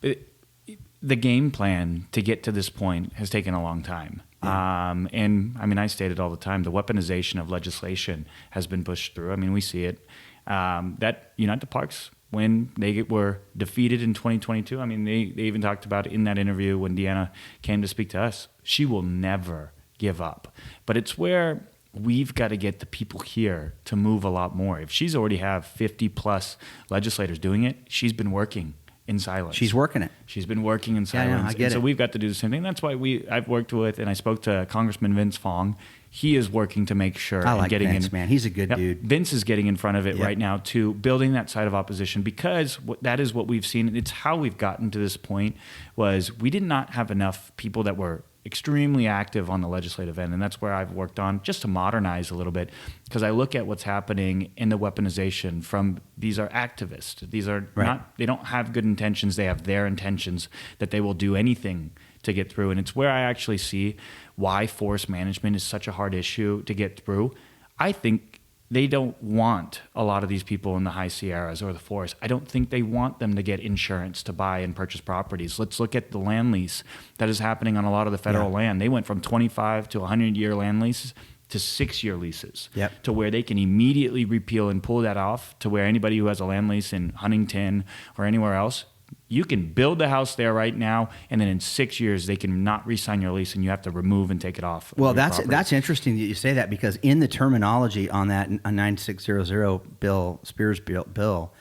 the game plan to get to this point has taken a long time. Yeah. And I mean, I state it all the time, the weaponization of legislation has been pushed through. I mean, we see it. That Unite the Parks, when they were defeated in 2022, I mean, they even talked about it in that interview when Deanna came to speak to us. She will never give up. But it's where we've got to get the people here to move a lot more. If she's already have 50 plus legislators doing it, she's been working in silence. She's working it. She's been working in silence. Yeah, I get it. So we've got to do the same thing. That's why I've worked with, and I spoke to Congressman Vince Fong. He is working to make sure. I like Vince, man. He's a good dude. Vince is getting in front of it right now too, building that side of opposition, because that is what we've seen. It's how we've gotten to this point. Was we did not have enough people that were extremely active on the legislative end, and that's where I've worked on just to modernize a little bit, because I look at what's happening in the weaponization from these are activists. These are not, they don't have good intentions. They have their intentions that they will do anything to get through. And it's where I actually see why forest management is such a hard issue to get through. I think they don't want a lot of these people in the high Sierras or the forest. I don't think they want them to get insurance to buy and purchase properties. Let's look at the land lease that is happening on a lot of the federal land. They went from 25 to 100-year land leases to 6-year leases, to where they can immediately repeal and pull that off, to where anybody who has a land lease in Huntington or anywhere else, you can build the house there right now, and then in 6 years they can not re-sign your lease, and you have to remove and take it off. Well, that's interesting that you say that, because in the terminology on that 9600 bill, Spears bill,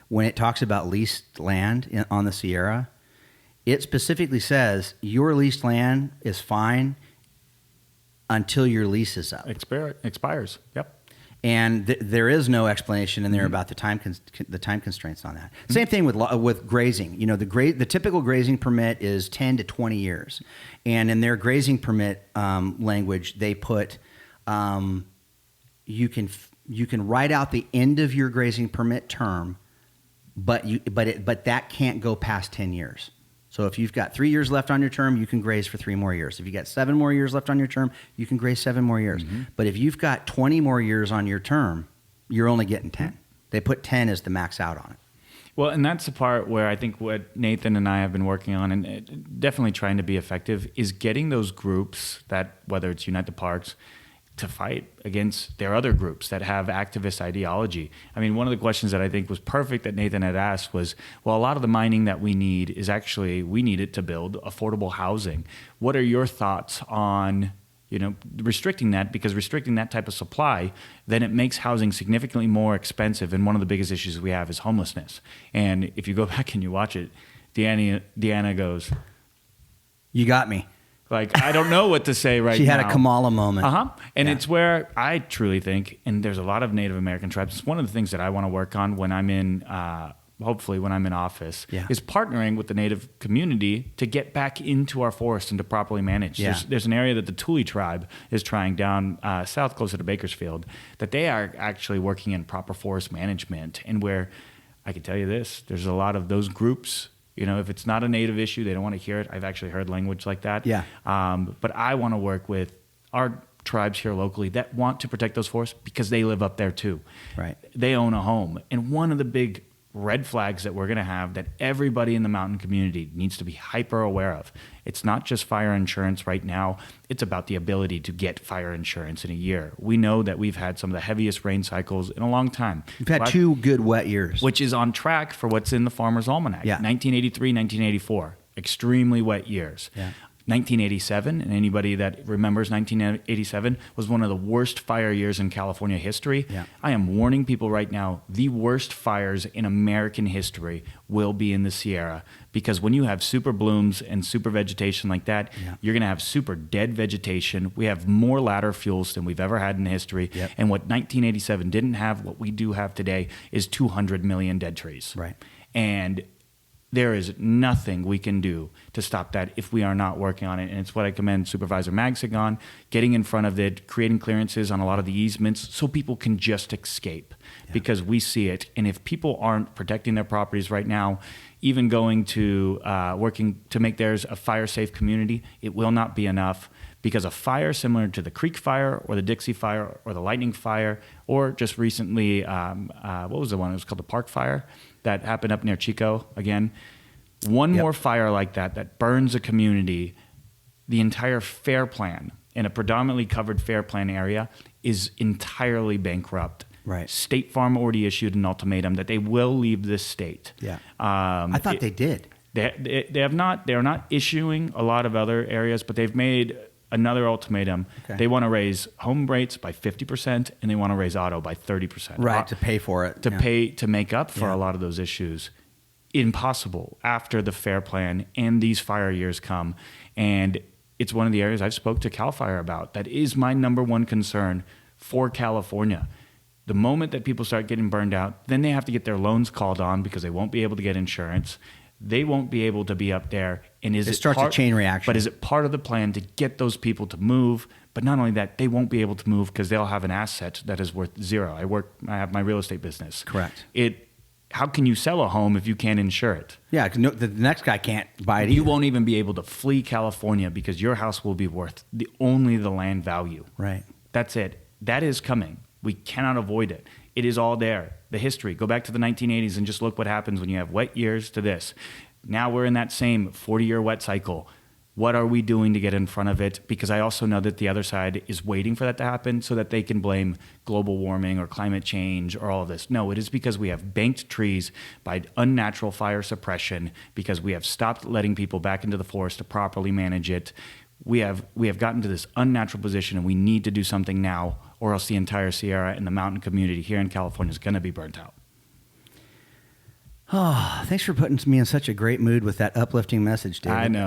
when it talks about leased land on the Sierra, it specifically says your leased land is fine until your lease is up. Expires. Yep. And there is no explanation in there about the time constraints on that. Same thing with grazing. You know, the typical grazing permit is 10 to 20 years, and in their grazing permit language, they put you can write out the end of your grazing permit term, but that can't go past 10 years. So if you've got 3 years left on your term, you can graze for 3 more years. If you got 7 more years left on your term, you can graze 7 more years. But if you've got 20 more years on your term, you're only getting 10. They put 10 as the max out on it. Well, and that's the part where I think what Nathan and I have been working on, and definitely trying to be effective, is getting those groups that, whether it's Unite the Parks, to fight against their other groups that have activist ideology. I mean, one of the questions that I think was perfect that Nathan had asked was, well, a lot of the mining that we need is actually, we need it to build affordable housing. What are your thoughts on, restricting that? Because restricting that type of supply, then it makes housing significantly more expensive. And one of the biggest issues we have is homelessness. And if you go back and you watch it, Deanna goes, "You got me." Like, I don't know what to say right now. She had a Kamala moment. And it's where I truly think, and there's a lot of Native American tribes, it's one of the things that I want to work on when I'm in, hopefully when I'm in office, is partnering with the Native community to get back into our forest and to properly manage. There's an area that the Thule tribe is trying down south closer to Bakersfield, that they are actually working in proper forest management, and where I can tell you this, there's a lot of those groups. If it's not a Native issue, they don't want to hear it. I've actually heard language like that. But I want to work with our tribes here locally that want to protect those forests, because they live up there too. Right. They own a home. And one of the big red flags that we're going to have that everybody in the mountain community needs to be hyper aware of, it's not just fire insurance right now. It's about the ability to get fire insurance in a year. We know that we've had some of the heaviest rain cycles in a long time. We've had 2 good wet years. Which is on track for what's in the Farmer's Almanac. 1983, 1984. Extremely wet years. 1987, and anybody that remembers 1987 was one of the worst fire years in California history. Yeah. I am warning people right now, the worst fires in American history will be in the Sierra, because when you have super blooms and super vegetation like that, you're going to have super dead vegetation. We have more ladder fuels than we've ever had in history. Yep. And what 1987 didn't have, what we do have today, is 200 million dead trees. Right. And there is nothing we can do to stop that if we are not working on it. And it's what I commend Supervisor Magsig on, getting in front of it, creating clearances on a lot of the easements so people can just escape, because we see it. And if people aren't protecting their properties right now, even going to working to make theirs a fire-safe community, it will not be enough, because a fire similar to the Creek Fire or the Dixie Fire or the Lightning Fire, or just recently, what was the one? It was called the Park Fire that happened up near Chico again. One more fire like that burns a community, the entire fair plan in a predominantly covered fair plan area is entirely bankrupt. Right. State Farm already issued an ultimatum that they will leave this state. Yeah. I thought they did. They have not. They are not issuing a lot of other areas, but they've made another ultimatum. Okay. They want to raise home rates by 50%, and they want to raise auto by 30%. Right, to pay for it. To make up for a lot of those issues. Impossible after the fair plan and these fire years come. And it's one of the areas I've spoke to CAL FIRE about. That is my number one concern for California. The moment that people start getting burned out, then they have to get their loans called on because they won't be able to get insurance. They won't be able to be up there. And it starts a chain reaction. But is it part of the plan to get those people to move? But not only that, they won't be able to move because they'll have an asset that is worth zero. I have my real estate business. Correct. How can you sell a home if you can't insure it? Yeah, 'cause the next guy can't buy it either. You won't even be able to flee California because your house will be worth only the land value. Right. That's it. That is coming. We cannot avoid it. It is all there. The history. Go back to the 1980s and just look what happens when you have wet years to this. Now we're in that same 40-year wet cycle. What are we doing to get in front of it? Because I also know that the other side is waiting for that to happen so that they can blame global warming or climate change or all of this. No, it is because we have banked trees by unnatural fire suppression, because we have stopped letting people back into the forest to properly manage it. We have gotten to this unnatural position, and we need to do something now, or else the entire Sierra and the mountain community here in California is going to be burnt out. Oh, thanks for putting me in such a great mood with that uplifting message, David. I know.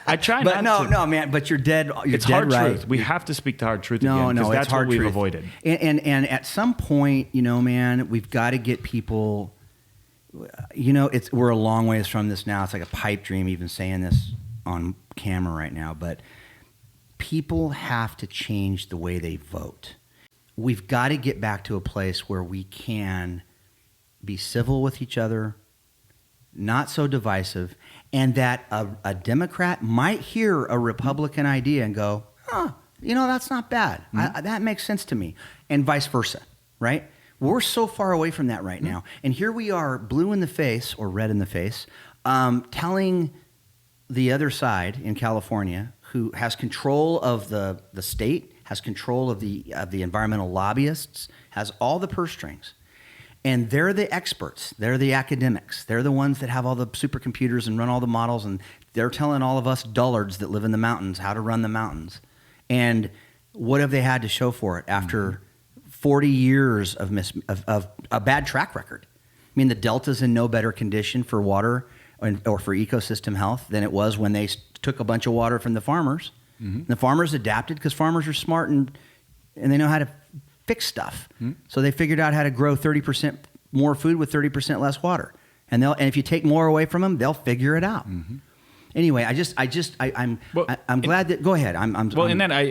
I try but not to. No, man. But you're dead. It's dead hard right. truth. We have to speak the hard truth No, again. no, That's it's hard what we've truth. avoided. And at some point, man, we've got to get people. We're a long ways from this now. It's like a pipe dream, even saying this on camera right now. But people have to change the way they vote. We've got to get back to a place where we can be civil with each other, not so divisive, and that a Democrat might hear a Republican idea and go, that's not bad. Mm-hmm. That makes sense to me, and vice versa, right? We're so far away from that right now. And here we are, blue in the face or red in the face, telling the other side in California, who has control of the state, has control of the environmental lobbyists, has all the purse strings. And they're the experts. They're the academics. They're the ones that have all the supercomputers and run all the models. And they're telling all of us dullards that live in the mountains how to run the mountains. And what have they had to show for it after 40 years of a bad track record? I mean, the Delta's in no better condition for water or for ecosystem health than it was when they took a bunch of water from the farmers. Mm-hmm. The farmers adapted because farmers are smart and they know how to fix stuff. Mm-hmm. So they figured out how to grow 30% more food with 30% less water. And if you take more away from them, they'll figure it out. Mm-hmm. Anyway, I'm glad that. Go ahead. I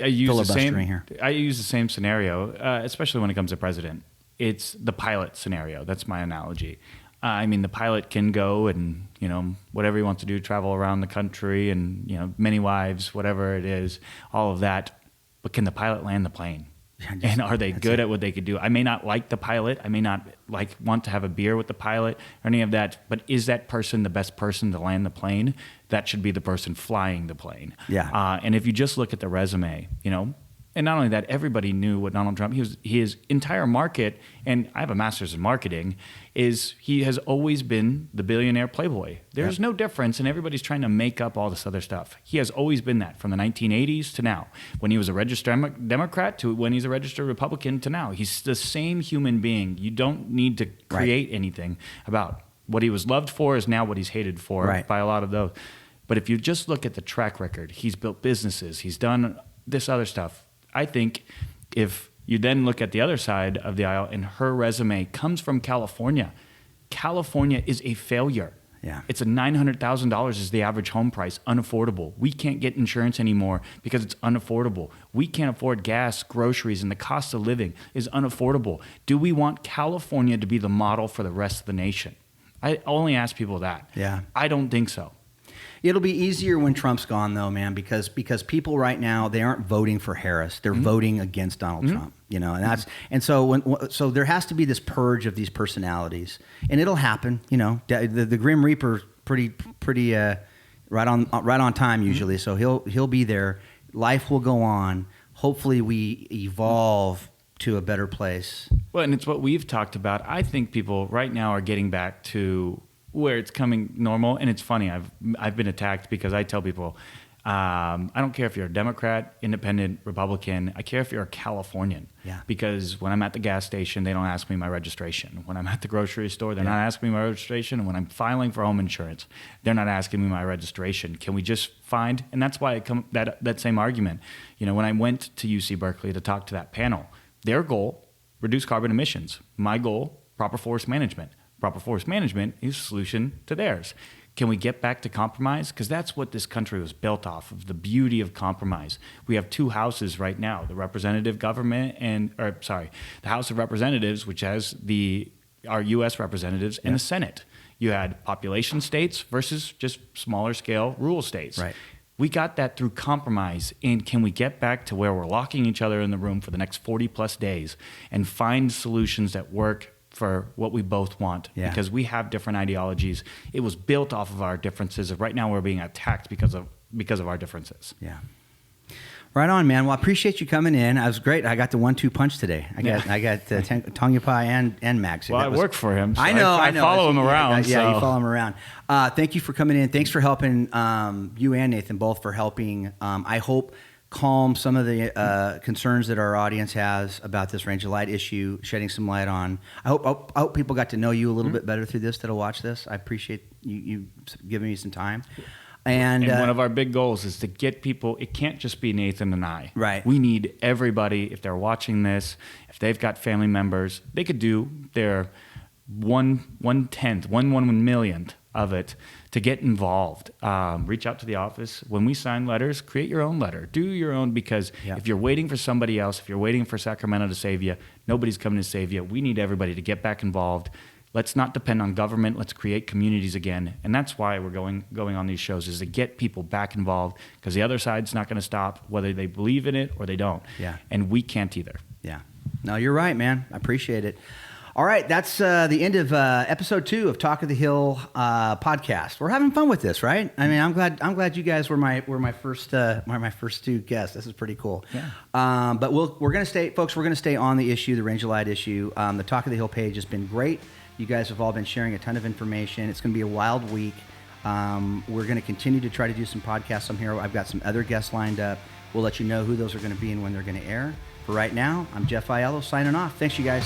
use the same here. I use the same scenario, especially when it comes to president. It's the pilot scenario. That's my analogy. The pilot can go and whatever he wants to do, travel around the country and many wives, whatever it is, all of that. But can the pilot land the plane? And are they good at what they could do? I may not like the pilot. I may not want to have a beer with the pilot or any of that. But is that person the best person to land the plane? That should be the person flying the plane. Yeah. And if you just look at the resume, And not only that, everybody knew what Donald Trump, his entire market, and I have a master's in marketing, is he has always been the billionaire playboy. There's no difference, and everybody's trying to make up all this other stuff. He has always been that from the 1980s to now. When he was a registered Democrat to when he's a registered Republican to now. He's the same human being. You don't need to create anything about what he was loved for is now what he's hated for by a lot of those. But if you just look at the track record, he's built businesses, he's done this other stuff. I think if you then look at the other side of the aisle and her resume comes from California, California is a failure. Yeah. It's a $900,000 is the average home price, unaffordable. We can't get insurance anymore because it's unaffordable. We can't afford gas, groceries, and the cost of living is unaffordable. Do we want California to be the model for the rest of the nation? I only ask people that. Yeah. I don't think so. It'll be easier when Trump's gone, though, man, because people right now, they aren't voting for Harris; they're voting against Donald Trump. So there has to be this purge of these personalities, and it'll happen. The Grim Reaper, pretty right on time usually. So he'll be there. Life will go on. Hopefully, we evolve to a better place. Well, and it's what we've talked about. I think people right now are getting back to where it's coming normal. And it's funny, I've been attacked because I tell people, I don't care if you're a Democrat, Independent, Republican. I care if you're a Californian. Yeah. Because when I'm at the gas station, they don't ask me my registration. When I'm at the grocery store, they're not asking me my registration. And when I'm filing for home insurance, they're not asking me my registration. Can we just find? And that's why that same argument. When I went to UC Berkeley to talk to that panel, their goal, reduce carbon emissions. My goal, proper forest management. Proper forest management is a solution to theirs. Can we get back to compromise? Because that's what this country was built off of, the beauty of compromise. We have two houses right now, the representative government the House of Representatives, which has our U.S. representatives, and the Senate. You had population states versus just smaller scale rural states. Right. We got that through compromise. And can we get back to where we're locking each other in the room for the next 40 plus days and find solutions that work for what we both want? Yeah. Because we have different ideologies. It was built off of our differences. Right now we're being attacked because of our differences. Yeah. Right on, man. Well, I appreciate you coming in. That was great. I got the 1-2 punch today. I got Tangipa and Magsig. Well, I work for him. So I know. I follow him around. Yeah, you follow him around. Thank you for coming in. Thanks for helping you and Nathan both for helping. I hope calm some of the concerns that our audience has about this range of light issue, shedding some light on. I hope people got to know you a little bit better through this that'll watch this. I appreciate you giving me some time. And one of our big goals is to get people, it can't just be Nathan and I. Right. We need everybody, if they're watching this, if they've got family members, they could do their 1/millionth of it to get involved. Reach out to the office. When we sign letters, create your own letter. Do your own, because if you're waiting for somebody else, if you're waiting for Sacramento to save you, nobody's coming to save you. We need everybody to get back involved. Let's not depend on government. Let's create communities again. And that's why we're going on these shows, is to get people back involved, because the other side's not going to stop whether they believe in it or they don't. Yeah. And we can't either. Yeah. No, you're right, man. I appreciate it. All right, that's the end of episode 2 of Talk of the Hill podcast. We're having fun with this, right? I mean, I'm glad you guys were my first 2 guests. This is pretty cool. Yeah. But we're gonna stay, folks. We're gonna stay on the issue, the range of light issue. The Talk of the Hill page has been great. You guys have all been sharing a ton of information. It's gonna be a wild week. We're gonna continue to try to do some podcasts on here. I've got some other guests lined up. We'll let you know who those are gonna be and when they're gonna air. For right now, I'm Jeff Aiello signing off. Thanks, you guys.